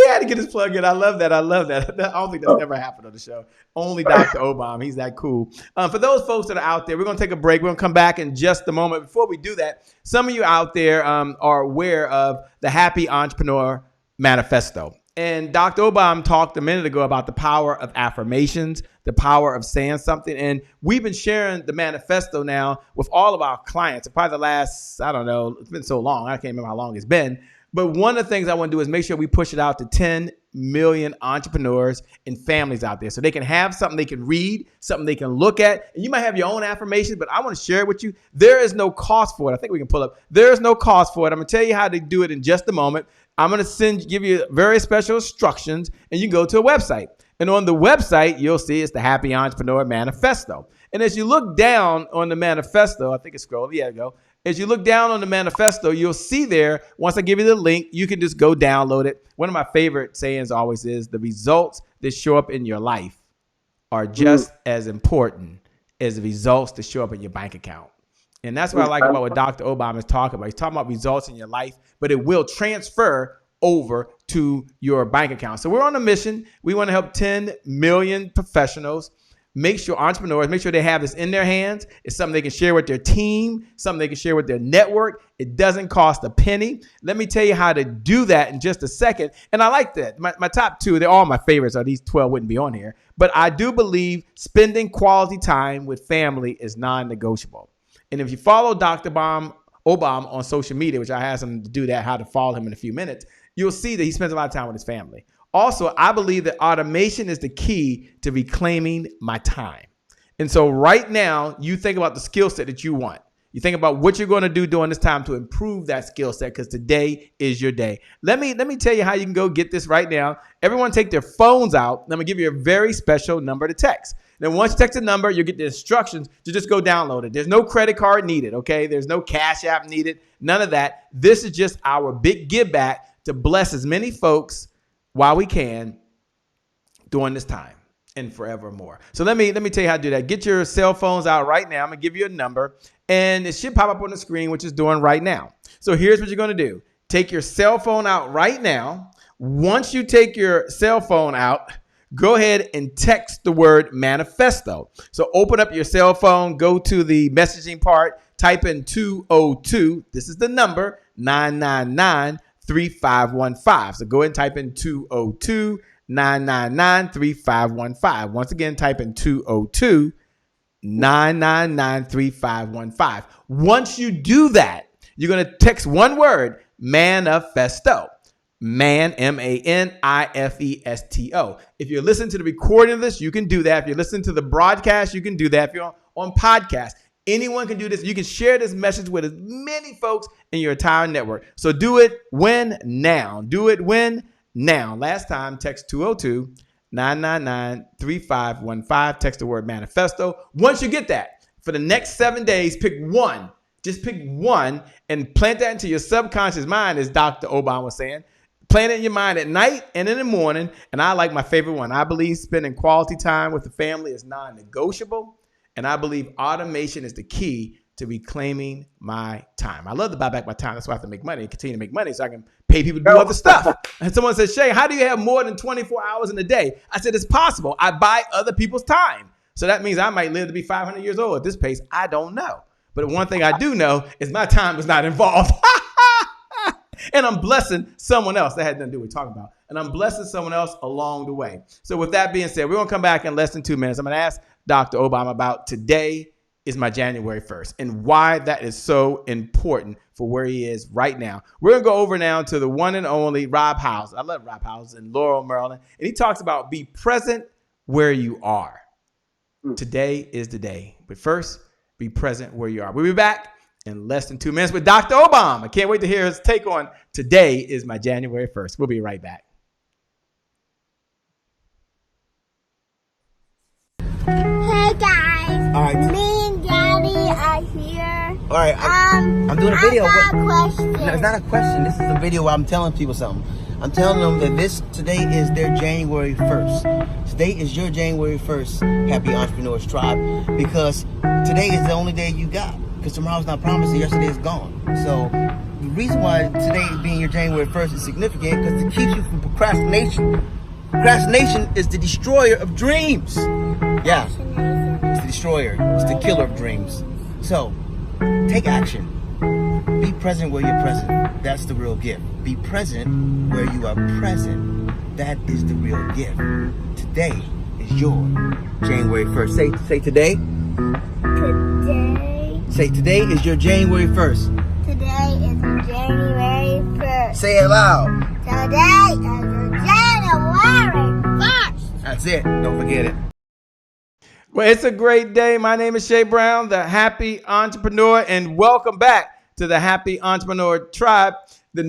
had to get his plug in. I love that. I don't think that's never happened on the show. Only Dr. Obom. He's that cool. For those folks that are out there, we're going to take a break. We're going to come back in just a moment. Before we do that, some of you out there are aware of the Happy Entrepreneur Manifesto. And Dr. Obom talked a minute ago about the power of affirmations, the power of saying something. And we've been sharing the manifesto now with all of our clients. Probably the last, I don't know, it's been so long. I can't remember how long it's been. But one of the things I want to do is make sure we push it out to 10 million entrepreneurs and families out there so they can have something they can read, something they can look at. And you might have your own affirmations, but I want to share it with you. There is no cost for it. I think we can pull up. There is no cost for it. I'm going to tell you how to do it in just a moment. I'm going to give you very special instructions, and you can go to a website. And on the website, you'll see it's the Happy Entrepreneur Manifesto. And as you look down on the manifesto, I think it's scrolled. Yeah, go. As you look down on the manifesto, you'll see there, once I give you the link, you can just go download it. One of my favorite sayings always is, the results that show up in your life are just as important as the results that show up in your bank account. And that's what I like about what Dr. Obom is talking about. He's talking about results in your life, but it will transfer over to your bank account. So we're on a mission. We want to help 10 million professionals. Make sure entrepreneurs, make sure they have this in their hands. It's something they can share with their team, something they can share with their network. It doesn't cost a penny. Let me tell you how to do that in just a second. And I like that. My top 2, they're all my favorites. Or these 12 wouldn't be on here. But I do believe spending quality time with family is non-negotiable. And if you follow Dr. Obom on social media, which I asked him to do that, how to follow him in a few minutes, you'll see that he spends a lot of time with his family. Also, I believe that automation is the key to reclaiming my time. And so right now, you think about the skill set that you want. You think about what you're going to do during this time to improve that skill set, because today is your day. Let me tell you how you can go get this right now. Everyone take their phones out. I'm going to give you a very special number to text. Then once you text the number, you'll get the instructions to just go download it. There's no credit card needed, okay? There's no Cash App needed. None of that. This is just our big give back to bless as many folks while we can during this time and forevermore. So let me tell you how to do that. Get your cell phones out right now. I'm going to give you a number, and it should pop up on the screen, which is doing right now. So here's what you're going to do. Take your cell phone out right now. Once you take your cell phone out, go ahead and text the word manifesto. So open up your cell phone, go to the messaging part, type in 202. This is the number, 999 999-3515. So go ahead and type in 202-999-3515. Once again, type in 202-999-3515. Once you do that, you're going to text one word, Manifesto. Man, Manifesto. If you're listening to the recording of this, you can do that. If you're listening to the broadcast, you can do that. If you're on podcast, anyone can do this. You can share this message with as many folks in your entire network. So do it when now. Do it when now. Last time, text 202-999-3515. Text the word manifesto. Once you get that, for the next 7 days, pick one. Just pick one and plant that into your subconscious mind, as Dr. Obom was saying. Plant it in your mind at night and in the morning. And I like my favorite one. I believe spending quality time with the family is non-negotiable. And I believe automation is the key to reclaiming my time. I love to buy back my time. That's why I have to make money and continue to make money so I can pay people to do other stuff. And someone said, Shay, how do you have more than 24 hours in a day? I said, it's possible. I buy other people's time. So that means I might live to be 500 years old at this pace. I don't know. But one thing I do know is my time is not involved. And I'm blessing someone else. That had nothing to do with what we're talking about. And I'm blessing someone else along the way. So with that being said, we're going to come back in less than 2 minutes. I'm going to ask Dr. Obom about today is my January 1st and why that is so important for where he is right now. We're going to go over now to the one and only Rob House. I love Rob House in Laurel, Maryland. And he talks about be present where you are. Today is the day. But first, be present where you are. We'll be back in less than 2 minutes with Dr. Obom. I can't wait to hear his take on today is my January 1st. We'll be right back. Hey guys, All right. me and Daddy are here. All right, I'm doing a video. I got a question. No, it's not a question. This is a video where I'm telling people something. I'm telling them that today is their January 1st. Today is your January 1st, Happy Entrepreneurs Tribe, because today is the only day you got. Because tomorrow's not promised and yesterday is gone. So the reason why today being your January 1st is significant because it keeps you from procrastination. Procrastination is the destroyer of dreams. Yeah, it's the destroyer. It's the killer of dreams. So take action. Be present where you're present. That's the real gift. Be present where you are present. That is the real gift. Today is your January 1st. Say today. Today. Say today is your January 1st. Today is January 1st. Say it loud. Today is January 1st. That's it. Don't forget it. Well, it's a great day. My name is Shay Brown, the Happy Entrepreneur, and welcome back to the Happy Entrepreneur Tribe, the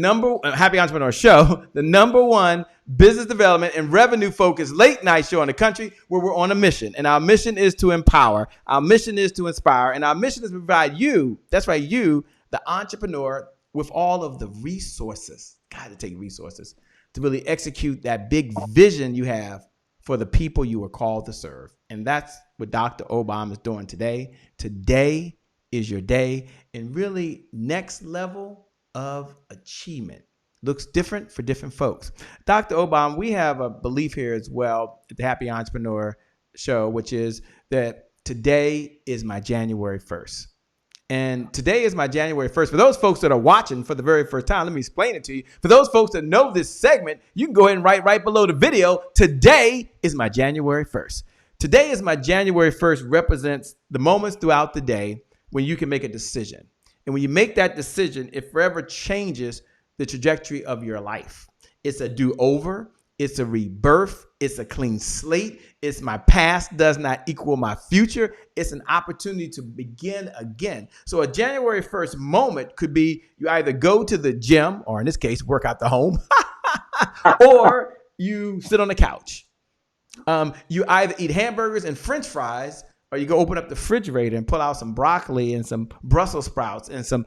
Happy Entrepreneur Show, the #1 business development and revenue-focused late-night show in the country where we're on a mission. And our mission is to empower. Our mission is to inspire. And our mission is to provide you, that's right, you, the entrepreneur, with all of the resources, got to take resources, to really execute that big vision you have for the people you were called to serve. And that's what Dr. Obom is doing today. Today is your day. And really, next level of achievement looks different for different folks. Dr. Obom, we have a belief here as well at the Happy Entrepreneur Show, which is that today is my January 1st. And today is my January 1st. For those folks that are watching for the very first time, let me explain it to you. For those folks that know this segment, you can go ahead and write right below the video. Today is my January 1st. Today is my January 1st represents the moments throughout the day when you can make a decision. And when you make that decision, it forever changes the trajectory of your life. It's a do-over. It's a rebirth. It's a clean slate. It's my past does not equal my future. It's an opportunity to begin again. So a January 1st moment could be you either go to the gym, or in this case, work out the home, or you sit on the couch. You either eat hamburgers and French fries, or you go open up the refrigerator and pull out some broccoli and some Brussels sprouts and some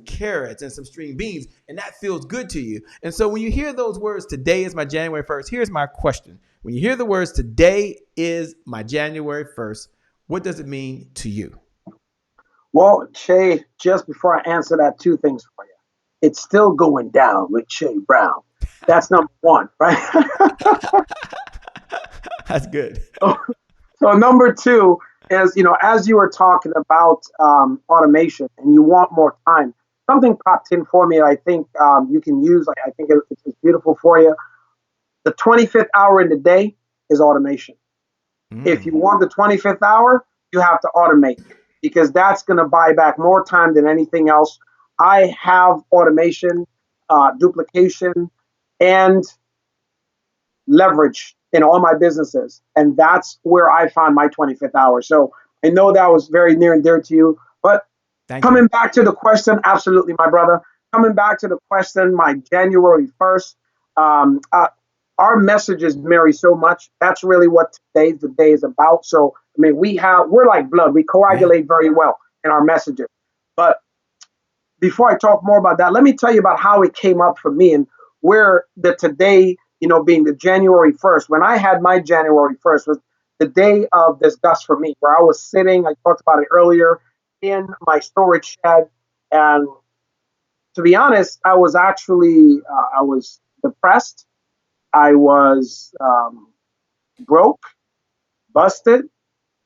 carrots and some string beans, and that feels good to you. And so when you hear those words, today is my January 1st, here's my question. When you hear the words, today is my January 1st, what does it mean to you? Well, Shay, just before I answer that, two things for you. It's still going down with Shay Brown. That's #1, right? That's good. So #2 is, as you were talking about automation and you want more time, something popped in for me that I think you can use. I think it's beautiful for you. The 25th hour in the day is automation. If you want the 25th hour, you have to automate, because that's going to buy back more time than anything else. I have automation, duplication, and leverage in all my businesses. And that's where I found my 25th hour. So I know that was very near and dear to you. But coming back to the question, absolutely, my brother. Coming back to the question, my January 1st, our messages marry so much. That's really what the day is about. So, I mean, we're like blood. We coagulate very well in our messages. But before I talk more about that, let me tell you about how it came up for me and where the today, being the January 1st, when I had my January 1st was the day of disgust for me, where I was sitting, I talked about it earlier, in my storage shed. And to be honest, I was actually, I was depressed. I was broke, busted,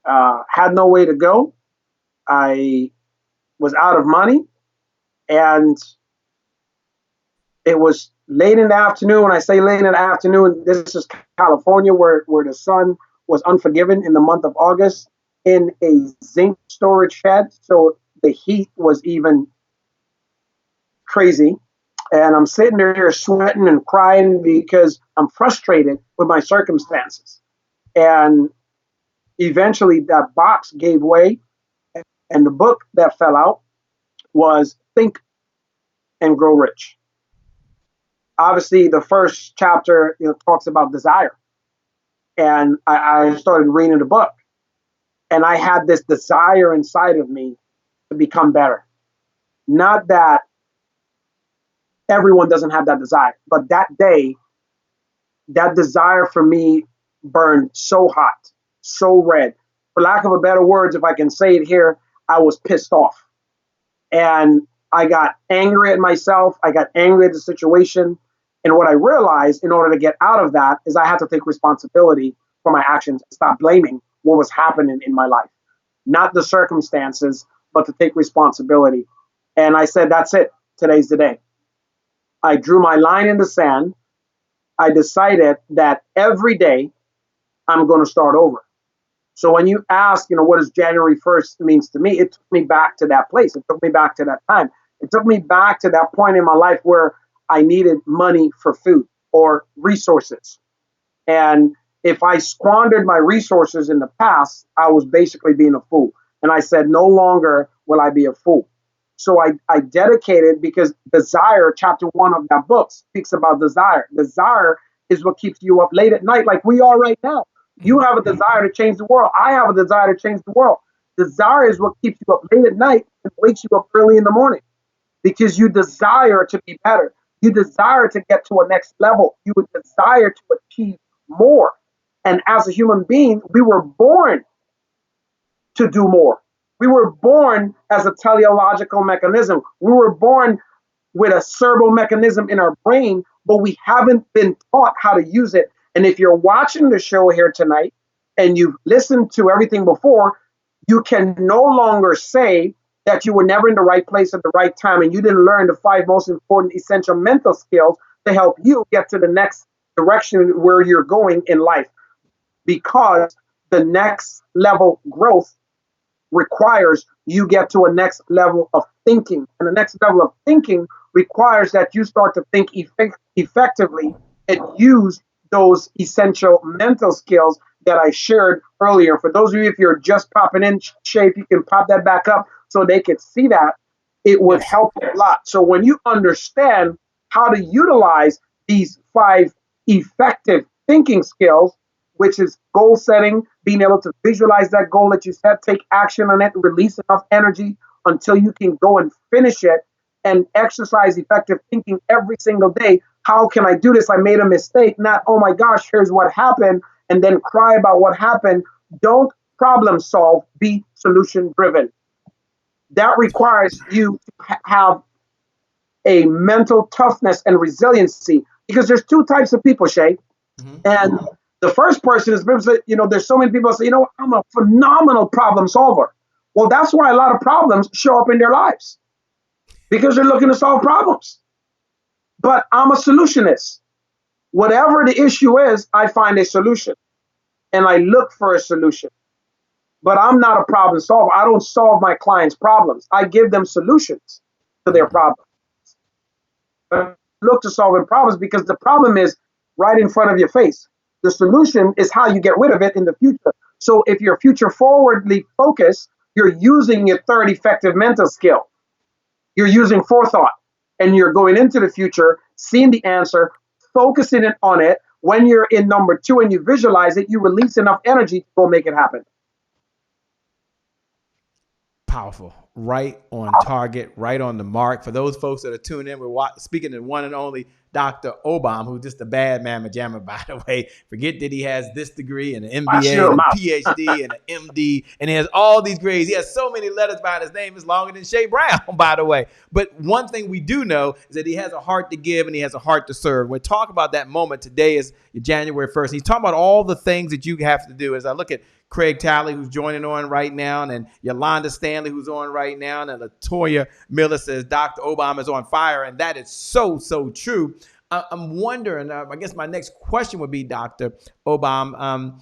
had no way to go. I was out of money. And it was late in the afternoon. When I say late in the afternoon, this is California, where the sun was unforgiving in the month of August, in a zinc storage shed. So the heat was even crazy. And I'm sitting there sweating and crying because I'm frustrated with my circumstances. And eventually that box gave way, and the book that fell out was Think and Grow Rich. Obviously, the first chapter talks about desire. And I started reading the book. And I had this desire inside of me to become better. Not that everyone doesn't have that desire, but that day, that desire for me burned so hot, so red. For lack of a better words, if I can say it here, I was pissed off. And I got angry at myself. I got angry at the situation. And what I realized in order to get out of that is I had to take responsibility for my actions and stop blaming what was happening in my life. Not the circumstances, but to take responsibility. And I said, that's it. Today's the day. I drew my line in the sand. I decided that every day I'm going to start over. So when you ask, what does January 1st means to me, it took me back to that place. It took me back to that time. It took me back to that point in my life where I needed money for food or resources. And if I squandered my resources in the past, I was basically being a fool. And I said, no longer will I be a fool. So I dedicated, because desire, chapter 1 of that book, speaks about desire. Desire is what keeps you up late at night, like we are right now. You have a desire to change the world. I have a desire to change the world. Desire is what keeps you up late at night and wakes you up early in the morning, because you desire to be better. You desire to get to a next level. You would desire to achieve more. And as a human being, we were born to do more. We were born as a teleological mechanism. We were born with a servo mechanism in our brain, but we haven't been taught how to use it. And if you're watching the show here tonight and you've listened to everything before, you can no longer say that you were never in the right place at the right time and you didn't learn the 5 most important essential mental skills to help you get to the next direction where you're going in life. Because the next level growth requires you get to a next level of thinking. And the next level of thinking requires that you start to think effectively and use those essential mental skills that I shared earlier. For those of you, if you're just popping in, Shape, you can pop that back up so they could see that. It would help a lot. So when you understand how to utilize these 5 effective thinking skills, which is goal setting, being able to visualize that goal that you set, take action on it, release enough energy until you can go and finish it, and exercise effective thinking every single day. How can I do this? I made a mistake. Not, oh my gosh, here's what happened, and then cry about what happened. Don't problem solve, be solution driven. That requires you to have a mental toughness and resiliency, because there's 2 types of people, Shay. And the first person is, there's so many people say, I'm a phenomenal problem solver. Well, that's why a lot of problems show up in their lives. because they're looking to solve problems. But I'm a solutionist. Whatever the issue is, I find a solution and I look for a solution. But I'm not a problem solver. I don't solve my clients' problems. I give them solutions to their problems. But I look to solving problems because the problem is right in front of your face. The solution is how you get rid of it in the future. So if you're future forwardly focused, you're using your third effective mental skill. You're using forethought and you're going into the future, seeing the answer, focusing on it. When you're in number 2 and you visualize it, you release enough energy to go make it happen. Powerful. Right on target, right on the mark. For those folks that are tuning in, we're speaking to one and only Dr. Obom, who's just a bad mamma jamma, by the way. Forget that he has this degree and an MBA and a PhD and an MD, and he has all these grades. He has so many letters behind his name. It's longer than Shay Brown, by the way. But one thing we do know is that he has a heart to give and he has a heart to serve. We're talking about that moment. Today is January 1st. He's talking about all the things that you have to do. As I look at Craig Talley, who's joining on right now, and Yolanda Stanley, who's on right now, and Latoya Miller says Dr. Obom is on fire, and that is so, so true. I'm wondering, I guess my next question would be, Dr. Obom,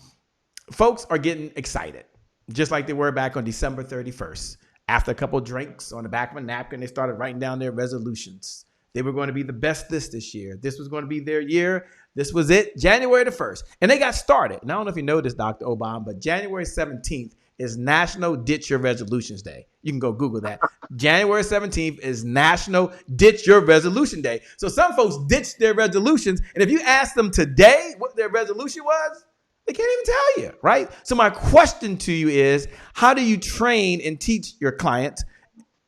folks are getting excited, just like they were back on December 31st. After a couple of drinks on the back of a napkin, they started writing down their resolutions. They were going to be the best this year. This was going to be their year. This was it, January the 1st. And they got started. And I don't know if you know this, Dr. Obom, but January 17th is National Ditch Your Resolutions Day. You can go Google that. January 17th is National Ditch Your Resolution Day. So some folks ditched their resolutions. And if you ask them today what their resolution was, they can't even tell you, right? So my question to you is, how do you train and teach your clients?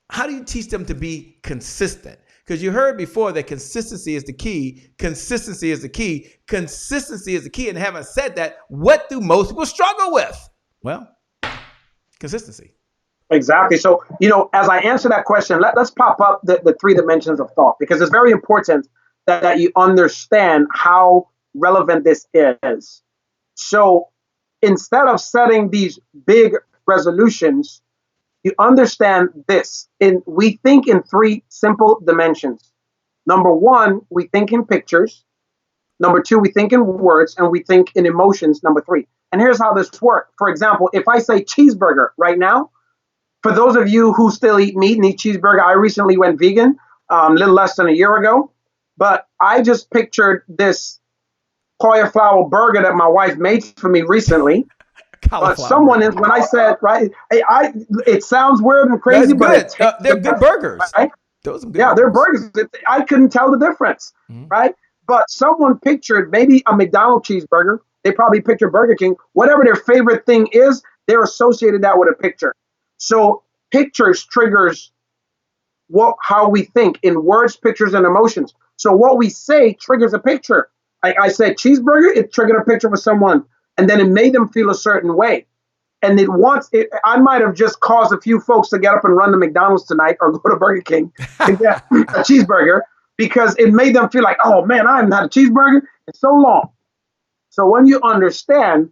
How do you teach them to be consistent? Because you heard before that consistency is the key. Consistency is the key. Consistency is the key. And having said that, what do most people struggle with? Well, consistency. Exactly. So, as I answer that question, let's pop up the 3 dimensions of thought, because it's very important that you understand how relevant this is. So instead of setting these big resolutions, you understand this. We think in 3 simple dimensions. Number 1, we think in pictures. Number 2, we think in words, and we think in emotions, number 3. And here's how this works. For example, if I say cheeseburger right now, for those of you who still eat meat and eat cheeseburger, I recently went vegan a little less than a year ago, but I just pictured this cauliflower burger that my wife made for me recently. But someone is, when I said, right, it sounds weird and crazy, but they're good burgers. Right? Those are good they're burgers. I couldn't tell the difference, right? But someone pictured maybe a McDonald's cheeseburger. They probably pictured Burger King. Whatever their favorite thing is, they're associated that with a picture. So pictures triggers how we think in words, pictures, and emotions. So what we say triggers a picture. I said cheeseburger, it triggered a picture for someone, and then it made them feel a certain way. And I might have just caused a few folks to get up and run to McDonald's tonight or go to Burger King and get a cheeseburger, because it made them feel like, oh man, I haven't had a cheeseburger in so long. So when you understand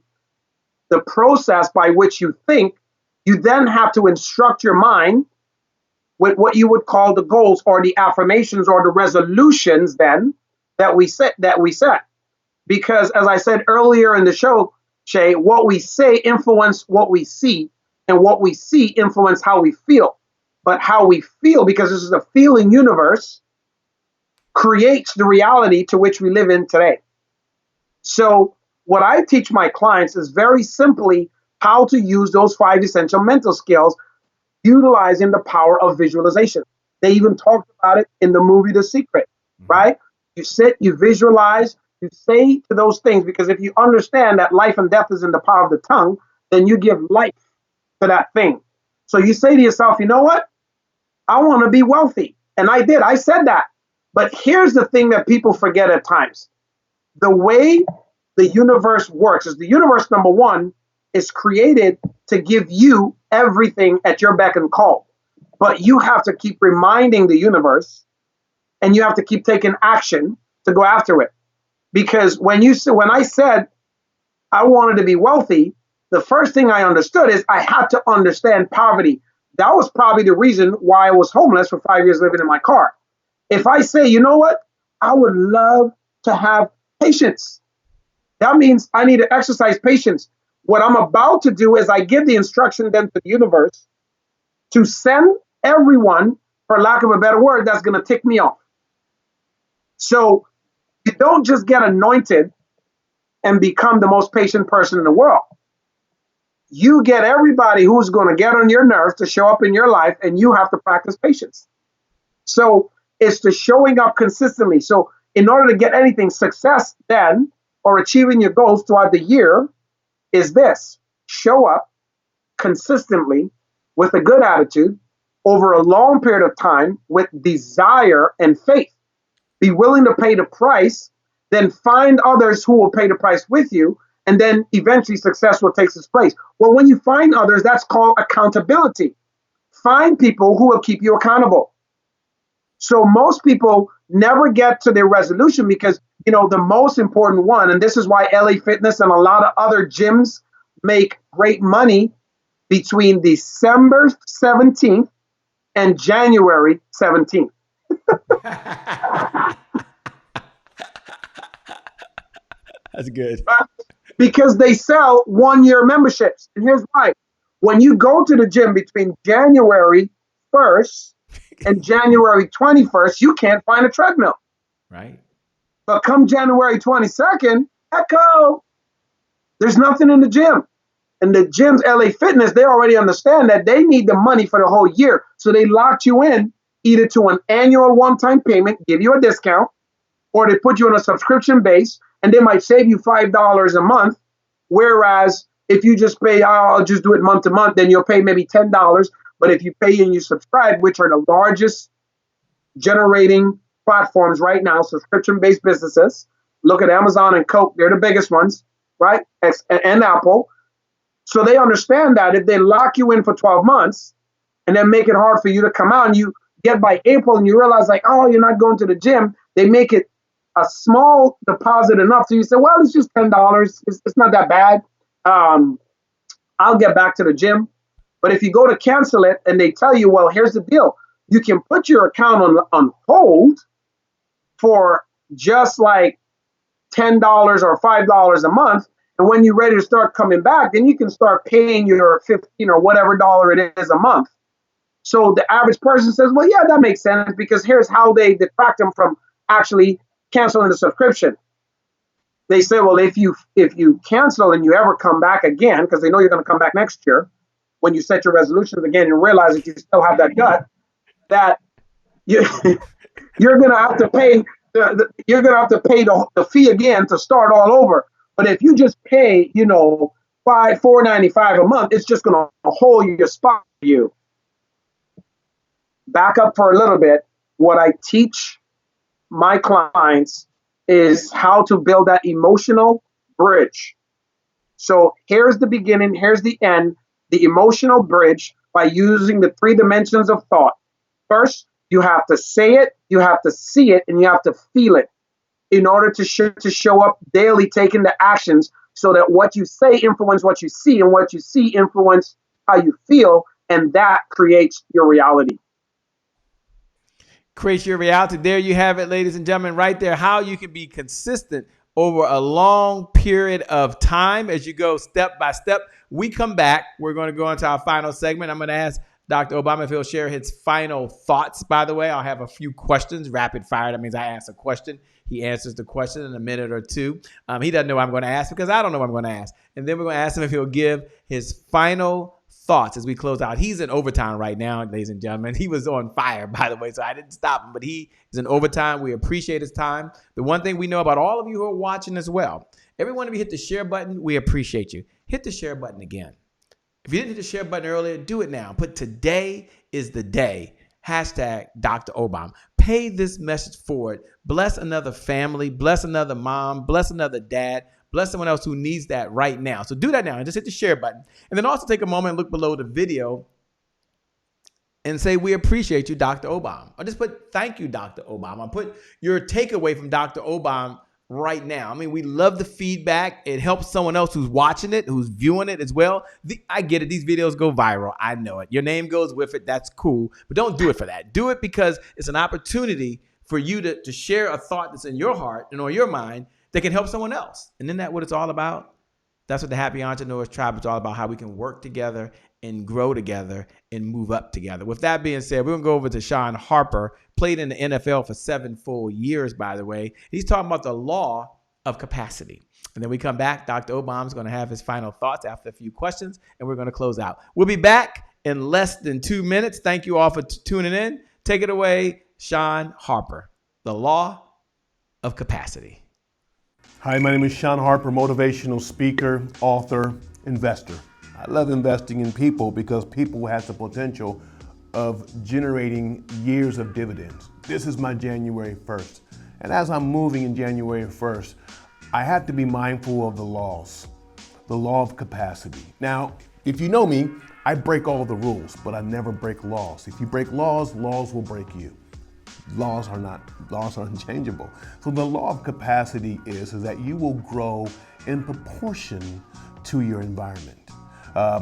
the process by which you think, you then have to instruct your mind with what you would call the goals or the affirmations or the resolutions then that we set. Because as I said earlier in the show, Shay, what we say influence what we see, and what we see influence how we feel. But how we feel, because this is a feeling universe, creates the reality to which we live in today. So what I teach my clients is very simply how to use those 5 essential mental skills, utilizing the power of visualization. They even talked about it in the movie The Secret, right? You sit, you visualize, you say to those things, because if you understand that life and death is in the power of the tongue, then you give life to that thing. So you say to yourself, you know what? I want to be wealthy. And I did. I said that. But here's the thing that people forget at times. The way the universe works is the universe, number 1, is created to give you everything at your beck and call. But you have to keep reminding the universe, and you have to keep taking action to go after it. Because when I said I wanted to be wealthy, the first thing I understood is I had to understand poverty. that was probably the reason why I was homeless for 5 years living in my car. If I say, you know what, I would love to have patience. That means I need to exercise patience. What I'm about to do is I give the instruction then to the universe to send everyone, for lack of a better word, that's going to tick me off. So you don't just get anointed and become the most patient person in the world. You get everybody who's going to get on your nerves to show up in your life, and you have to practice patience. So it's the showing up consistently. So in order to get anything, success then, or achieving your goals throughout the year, is this: show up consistently with a good attitude over a long period of time with desire and faith. Be willing to pay the price, then find others who will pay the price with you, and then eventually success will take its place. Well, when you find others, that's called accountability. Find people who will keep you accountable. So most people never get to their resolution because, you know, the most important one, and this is why LA Fitness and a lot of other gyms make great money between December 17th and January 17th. That's good. Because they sell 1-year memberships. And here's why. When you go to the gym between January 1st and January 21st, you can't find a treadmill. Right. But come January 22nd, echo, there's nothing in the gym. And the gyms, LA Fitness, they already understand that they need the money for the whole year. So they locked you in either to an annual one-time payment, give you a discount, or they put you on a subscription base, and they might save you $5 a month. Whereas if you just pay, I'll just do it month to month, then you'll pay maybe $10. But if you pay and you subscribe, which are the largest generating platforms right now, subscription-based businesses, look at Amazon and Coke, they're the biggest ones, right? And Apple. So they understand that if they lock you in for 12 months and then make it hard for you to come out, and you get by April and you realize like, oh, you're not going to the gym, they make it a small deposit enough. So you say, well, it's just $10. It's not that bad. I'll get back to the gym. But if you go to cancel it and they tell you, well, here's the deal. You can put your account on hold for just like $10 or $5 a month. And when you're ready to start coming back, then you can start paying your 15 or whatever dollar it is a month. So the average person says, well, yeah, that makes sense, because here's how they detract them from actually canceling the subscription. They say, well, if you cancel and you ever come back again, because they know you're going to come back next year, when you set your resolutions again and realize that you still have that gut, that you're going to have to pay the fee again to start all over. But if you just pay, $4.95 a month, it's just going to hold your spot for you. Back up for a little bit. What I teach my clients is how to build that emotional bridge. So here's the beginning, here's the end, the emotional bridge, by using the 3 dimensions of thought. First, you have to say it, you have to see it, and you have to feel it in order to show up daily, taking the actions, so that what you say influence what you see, and what you see influence how you feel, and that creates your reality. Create your reality. There you have it, ladies and gentlemen, right there. How you can be consistent over a long period of time as you go step by step. We come back. We're going to go into our final segment. I'm going to ask Dr. Obom if he'll share his final thoughts. By the way, I'll have a few questions, rapid fire. That means I ask a question. He answers the question in a minute or two. He doesn't know what I'm going to ask because I don't know what I'm going to ask. And then we're going to ask him if he'll give his final thoughts as we close out. He's in overtime right now, ladies and gentlemen. He was on fire, by the way, so I didn't stop him, but he is in overtime. We appreciate his time. The one thing we know about all of you who are watching as well, every one of you hit the share button. We appreciate you. Hit the share button again. If you didn't hit the share button earlier, do it now. Put "today is the day." Hashtag Dr. Obom. Pay this message forward. Bless another family. Bless another mom. Bless another dad. Bless someone else who needs that right now. So do that now and just hit the share button. And then also take a moment and look below the video and say, we appreciate you, Dr. Obom. Or just put, thank you, Dr. Obom. Or put your takeaway from Dr. Obom right now. I mean, we love the feedback. It helps someone else who's watching it, who's viewing it as well. I get it. These videos go viral. I know it. Your name goes with it. That's cool. But don't do it for that. Do it because it's an opportunity for you to share a thought that's in your heart and on your mind that can help someone else. And isn't that what it's all about? That's what the Happy Entrepreneurs Tribe is all about, how we can work together and grow together and move up together. With that being said, we're going to go over to Sean Harper, played in the NFL for 7 full years, by the way. He's talking about the law of capacity. And then we come back. Dr. Obom is going to have his final thoughts after a few questions, and we're going to close out. We'll be back in less than 2 minutes. Thank you all for tuning in. Take it away, Sean Harper, the law of capacity. Hi, my name is Sean Harper, motivational speaker, author, investor. I love investing in people because people has the potential of generating years of dividends. This is my January 1st. And as I'm moving in January 1st, I have to be mindful of the laws, the law of capacity. Now, if you know me, I break all the rules, but I never break laws. If you break laws, laws will break you. Laws are unchangeable. So the law of capacity is that you will grow in proportion to your environment.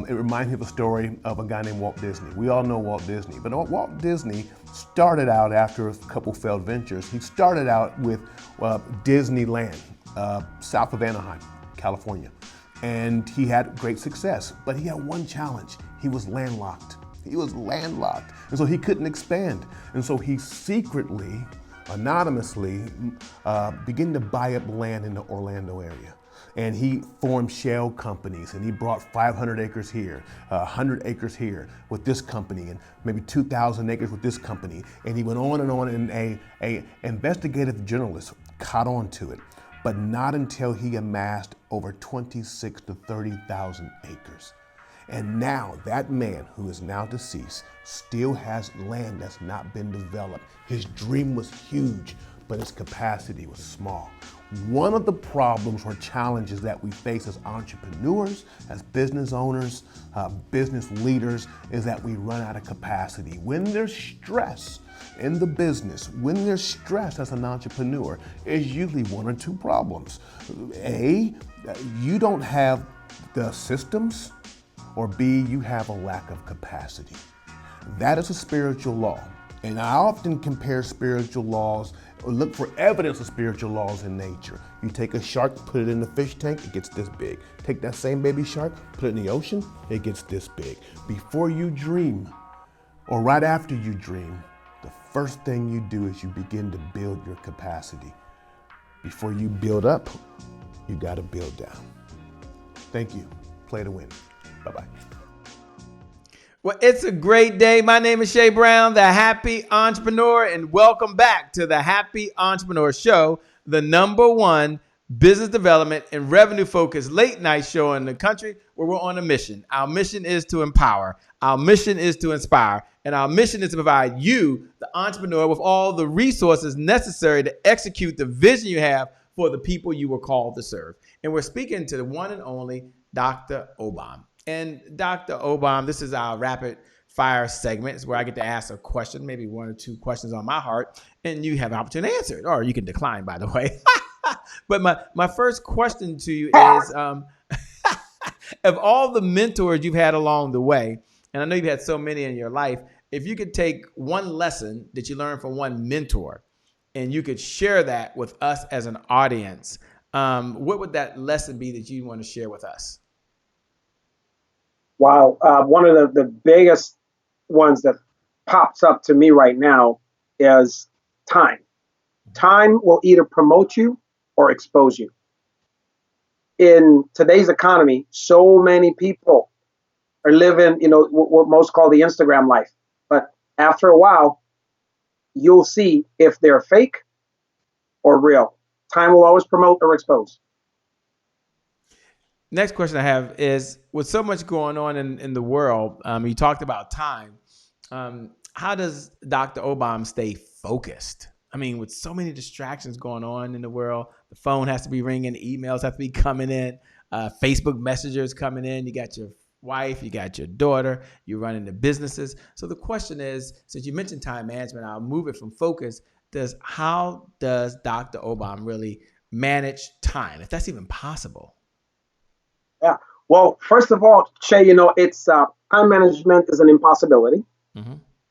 It reminds me of a story of a guy named Walt Disney. We all know Walt Disney, but Walt Disney started out after a couple failed ventures. He started out with Disneyland, south of Anaheim, California. And he had great success, but he had one challenge. He was landlocked. And so he couldn't expand. And so he secretly, anonymously, began to buy up land in the Orlando area. And he formed shell companies, and he brought 500 acres here, 100 acres here with this company, and maybe 2,000 acres with this company. And he went on, and a investigative journalist caught on to it, but not until he amassed over 26 to 30,000 acres. And now that man, who is now deceased, still has land that's not been developed. His dream was huge, but his capacity was small. One of the problems or challenges that we face as entrepreneurs, as business owners, business leaders, is that we run out of capacity. When there's stress in the business, when there's stress as an entrepreneur, it's usually one or two problems. A, you don't have the systems, or B, you have a lack of capacity. That is a spiritual law. And I often compare spiritual laws, or look for evidence of spiritual laws in nature. You take a shark, put it in the fish tank, it gets this big. Take that same baby shark, put it in the ocean, it gets this big. Before you dream, or right after you dream, the first thing you do is you begin to build your capacity. Before you build up, you gotta build down. Thank you. Play to win. Bye-bye. Well, it's a great day. My name is Shay Brown, the Happy Entrepreneur, and welcome back to the Happy Entrepreneur Show, the #1 business development and revenue focused late night show in the country, where we're on a mission. Our mission is to empower. Our mission is to inspire. And our mission is to provide you, the entrepreneur, with all the resources necessary to execute the vision you have for the people you were called to serve. And we're speaking to the one and only Dr. Obom. And Dr. Obom, this is our rapid fire segment. It's where I get to ask a question, maybe one or two questions on my heart, and you have an opportunity to answer it, or you can decline, by the way. But my first question to you is, of all the mentors you've had along the way, and I know you've had so many in your life, if you could take one lesson that you learned from one mentor and you could share that with us as an audience, what would that lesson be that you want to share with us? Wow. One of the biggest ones that pops up to me right now is time. Time will either promote you or expose you. In today's economy, so many people are living, what most call the Instagram life. But after a while, you'll see if they're fake or real. Time will always promote or expose. Next question I have is, with so much going on in the world, you talked about time. How does Dr. Obom stay focused? I mean, with so many distractions going on in the world, the phone has to be ringing, emails have to be coming in, Facebook messengers coming in. You got your wife, you got your daughter, you're running the businesses. So the question is, since you mentioned time management, I'll move it from focus. How does Dr. Obom really manage time, if that's even possible? Yeah. Well, first of all, Che, it's time management is an impossibility.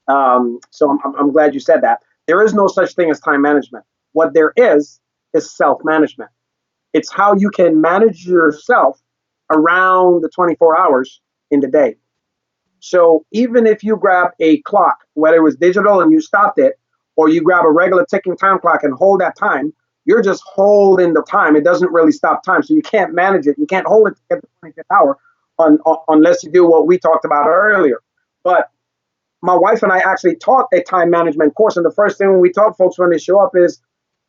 So I'm glad you said that. There is no such thing as time management. What there is self-management. It's how you can manage yourself around the 24 hours in the day. So even if you grab a clock, whether it was digital and you stopped it, or you grab a regular ticking time clock and hold that time, you're just holding the time. It doesn't really stop time. So you can't manage it. You can't hold it to get the 25th hour unless you do what we talked about earlier. But my wife and I actually taught a time management course. And the first thing we taught folks when they show up is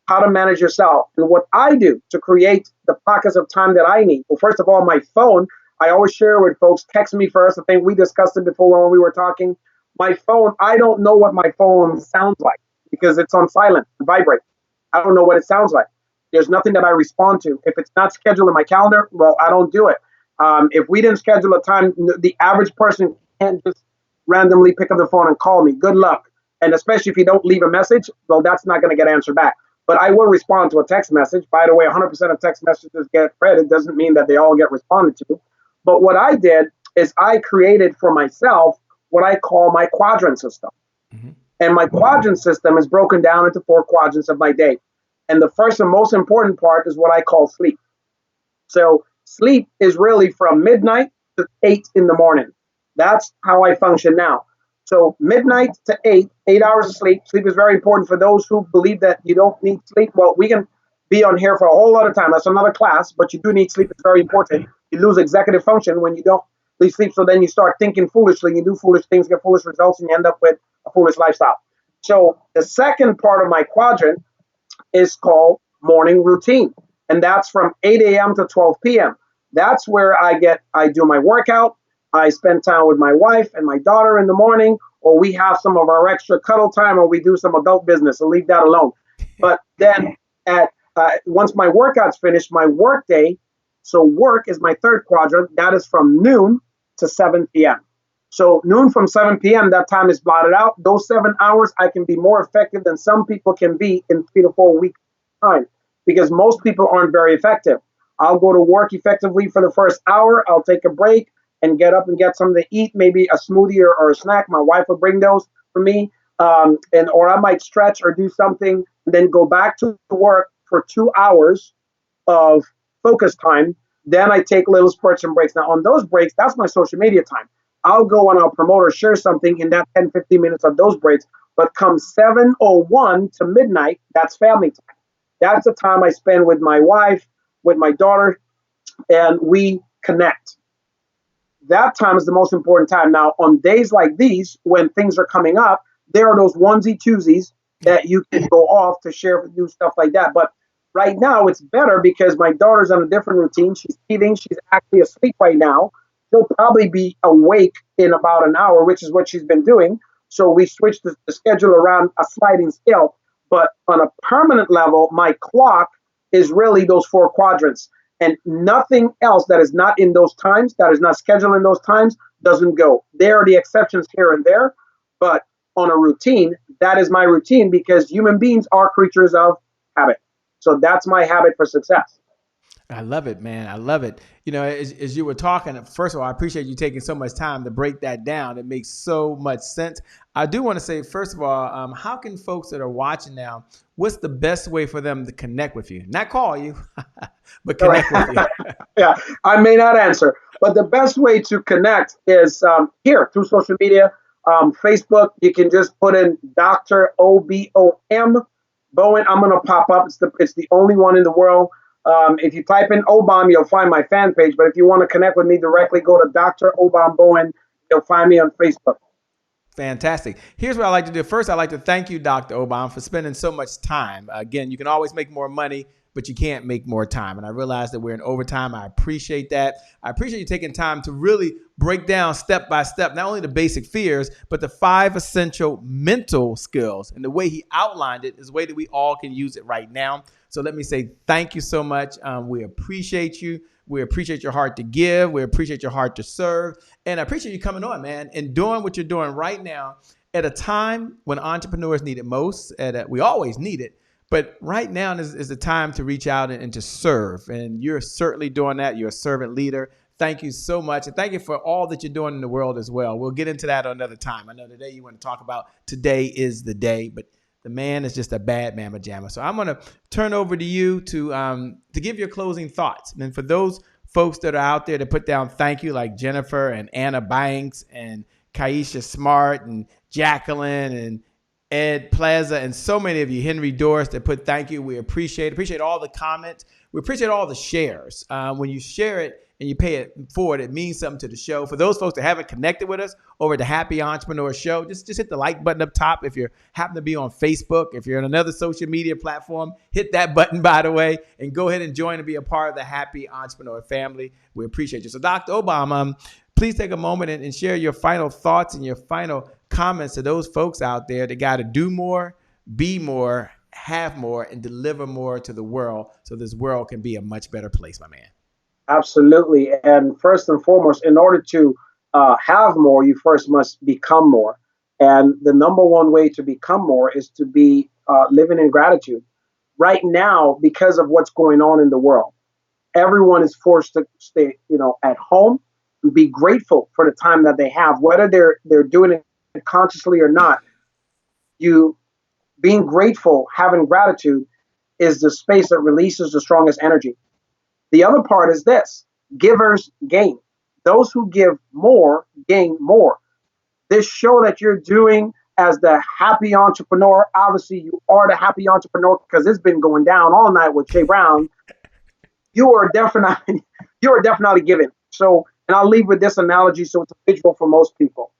how to manage yourself. And what I do to create the pockets of time that I need. Well, first of all, my phone, I always share with folks, text me first. I think we discussed it before when we were talking. My phone, I don't know what my phone sounds like because it's on silent, vibrate. I don't know what it sounds like. There's nothing that I respond to. If it's not scheduled in my calendar, well, I don't do it. If we didn't schedule a time, the average person can't just randomly pick up the phone and call me. Good luck. And especially if you don't leave a message, well, that's not going to get answered back. But I will respond to a text message. By the way, 100% of text messages get read. It doesn't mean that they all get responded to. But what I did is I created for myself what I call my quadrant system. And my quadrant system is broken down into 4 quadrants of my day. And the first and most important part is what I call sleep. So sleep is really from midnight to 8 in the morning. That's how I function now. So midnight to 8 hours of sleep. Sleep is very important for those who believe that you don't need sleep. Well, we can be on here for a whole lot of time. That's another class, but you do need sleep. It's very important. You lose executive function when you don't leave sleep. So then you start thinking foolishly. You do foolish things, get foolish results, and you end up with a foolish lifestyle. So the second part of my quadrant is called morning routine. And that's from 8 a.m. to 12 p.m. That's where I do my workout. I spend time with my wife and my daughter in the morning, or we have some of our extra cuddle time, or we do some adult business, so leave that alone. But then once my workout's finished, my work day, so work is my third quadrant, that is from noon to 7 p.m. So noon from 7 p.m., that time is blotted out. Those 7 hours, I can be more effective than some people can be in 3 to 4 weeks time, because most people aren't very effective. I'll go to work effectively for the first hour. I'll take a break and get up and get something to eat, maybe a smoothie or a snack. My wife will bring those for me. Or I might stretch or do something, and then go back to work for 2 hours of focus time. Then I take little spurts and breaks. Now on those breaks, that's my social media time. I'll go and I'll promote or share something in that 10, 15 minutes of those breaks. But come 7:01 to midnight, that's family time. That's the time I spend with my wife, with my daughter, and we connect. That time is the most important time. Now, on days like these, when things are coming up, there are those onesie twosies that you can go off to share, do stuff like that. But right now, it's better because my daughter's on a different routine. She's eating. She's actually asleep right now. She'll probably be awake in about an hour, which is what she's been doing. So we switched the schedule around a sliding scale. But on a permanent level, my clock is really those 4 quadrants. And nothing else that is not in those times, that is not scheduled in those times, doesn't go. There are the exceptions here and there. But on a routine, that is my routine, because human beings are creatures of habit. So that's my habit for success. I love it, man. I love it. As you were talking, first of all, I appreciate you taking so much time to break that down. It makes so much sense. I do want to say, first of all, how can folks that are watching now, what's the best way for them to connect with you? Not call you, but connect with you. Yeah, I may not answer, but the best way to connect is here through social media. Facebook, you can just put in Dr. Obom Bowen. I'm going to pop up. It's the only one in the world. If you type in Obom, you'll find my fan page. But if you want to connect with me directly, go to Dr. Obom Bowen. You'll find me on Facebook. Fantastic. Here's what I like to do. First, I'd like to thank you, Dr. Obom, for spending so much time. Again, you can always make more money, but you can't make more time. And I realize that we're in overtime. I appreciate that. I appreciate you taking time to really break down step by step, not only the basic fears, but the 5 essential mental skills. And the way he outlined it is the way that we all can use it right now. So let me say thank you so much. We appreciate you. We appreciate your heart to give. We appreciate your heart to serve. And I appreciate you coming on, man, and doing what you're doing right now at a time when entrepreneurs need it most. We always need it. But right now is the time to reach out and to serve. And you're certainly doing that. You're a servant leader. Thank you so much. And thank you for all that you're doing in the world as well. We'll get into that another time. I know today you want to talk about today is the day, but the man is just a bad mamma jamma. So I'm going to turn over to you to give your closing thoughts. And for those folks that are out there to put down thank you, like Jennifer and Anna Banks and Kaisha Smart and Jacqueline and Ed Plaza and so many of you, Henry Doris, that put thank you. We appreciate all the comments. We appreciate all the shares. When you share it and you pay it forward, it means something to the show. For those folks that haven't connected with us over the Happy Entrepreneur Show, just hit the like button up top. If you happen to be on Facebook, if you're on another social media platform, hit that button, by the way, and go ahead and join and be a part of the Happy Entrepreneur family. We appreciate you. So Dr. Obom, please take a moment and share your final thoughts and your final comments to those folks out there that got to do more, be more, have more, and deliver more to the world so this world can be a much better place, my man. Absolutely. And first and foremost, in order to have more, you first must become more. And the number one way to become more is to be living in gratitude. Right now, because of what's going on in the world, everyone is forced to stay, at home and be grateful for the time that they have, whether they're doing it consciously or not. You being grateful, having gratitude is the space that releases the strongest energy. The other part is this: givers gain. Those who give more gain more. This show that you're doing as the happy entrepreneur, obviously you are the happy entrepreneur because it's been going down all night with Shay Brown. You are definitely giving. So, and I'll leave with this analogy so it's a visual for most people.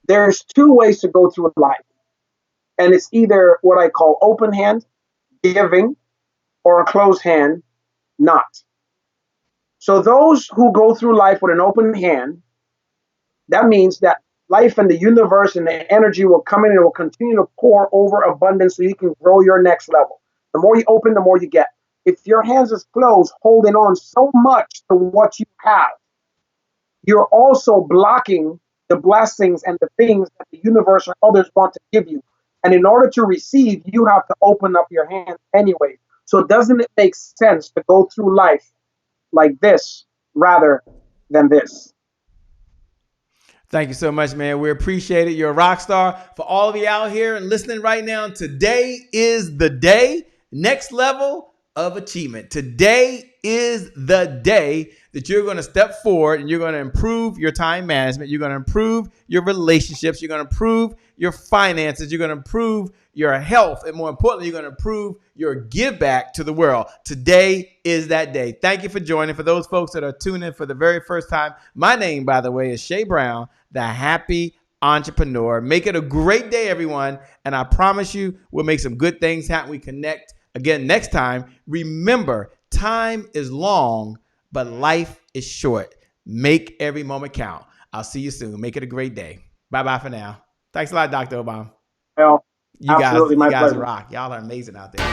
There's two ways to go through life. And it's either what I call open hand, giving, or a closed hand, not. So those who go through life with an open hand, that means that life and the universe and the energy will come in and it will continue to pour over abundance so you can grow your next level. The more you open, the more you get. If your hands is closed, holding on so much to what you have, you're also blocking the blessings and the things that the universe or others want to give you. And in order to receive, you have to open up your hands anyway. So doesn't it make sense to go through life like this rather than this? Thank you so much, man. We appreciate it. You're a rock star. For all of you out here and listening right now, today is the day. Next level of achievement. Today is the day that you're going to step forward and you're going to improve your time management. You're going to improve your relationships. You're going to improve your finances. You're going to improve your health. And more importantly, you're going to improve your give back to the world. Today is that day. Thank you for joining. For those folks that are tuning in for the very first time, my name, by the way, is Shay Brown, the Happy Entrepreneur. Make it a great day, everyone. And I promise you, we'll make some good things happen. We connect again next time. Remember, time is long, but life is short. Make every moment count. I'll see you soon. Make it a great day. Bye-bye for now. Thanks a lot, Dr. Obom. Well, you guys pleasure. rock. Y'all are amazing out there.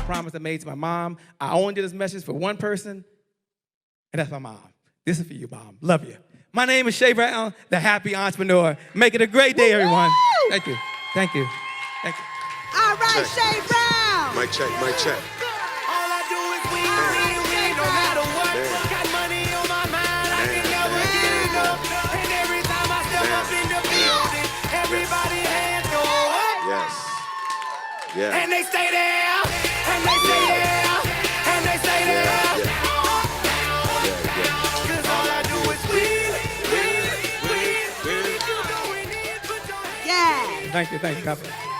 Promise I made to my mom. I only did this message for one person, and that's my mom. This is for you, Mom. Love you. My name is Shay Brown, the Happy Entrepreneur. Make it a great day, everyone. Thank you. Thank you. Thank you. All right, Shay Brown. Mic check, mic check. All I do is win, no matter what. Got money on my mind, I can never get enough. And every time I step up in the building, everybody hands go up. Yes. Yeah. And they stay there, and they stay there, and they stay there. Cause all I do is win. Thank you. God bless.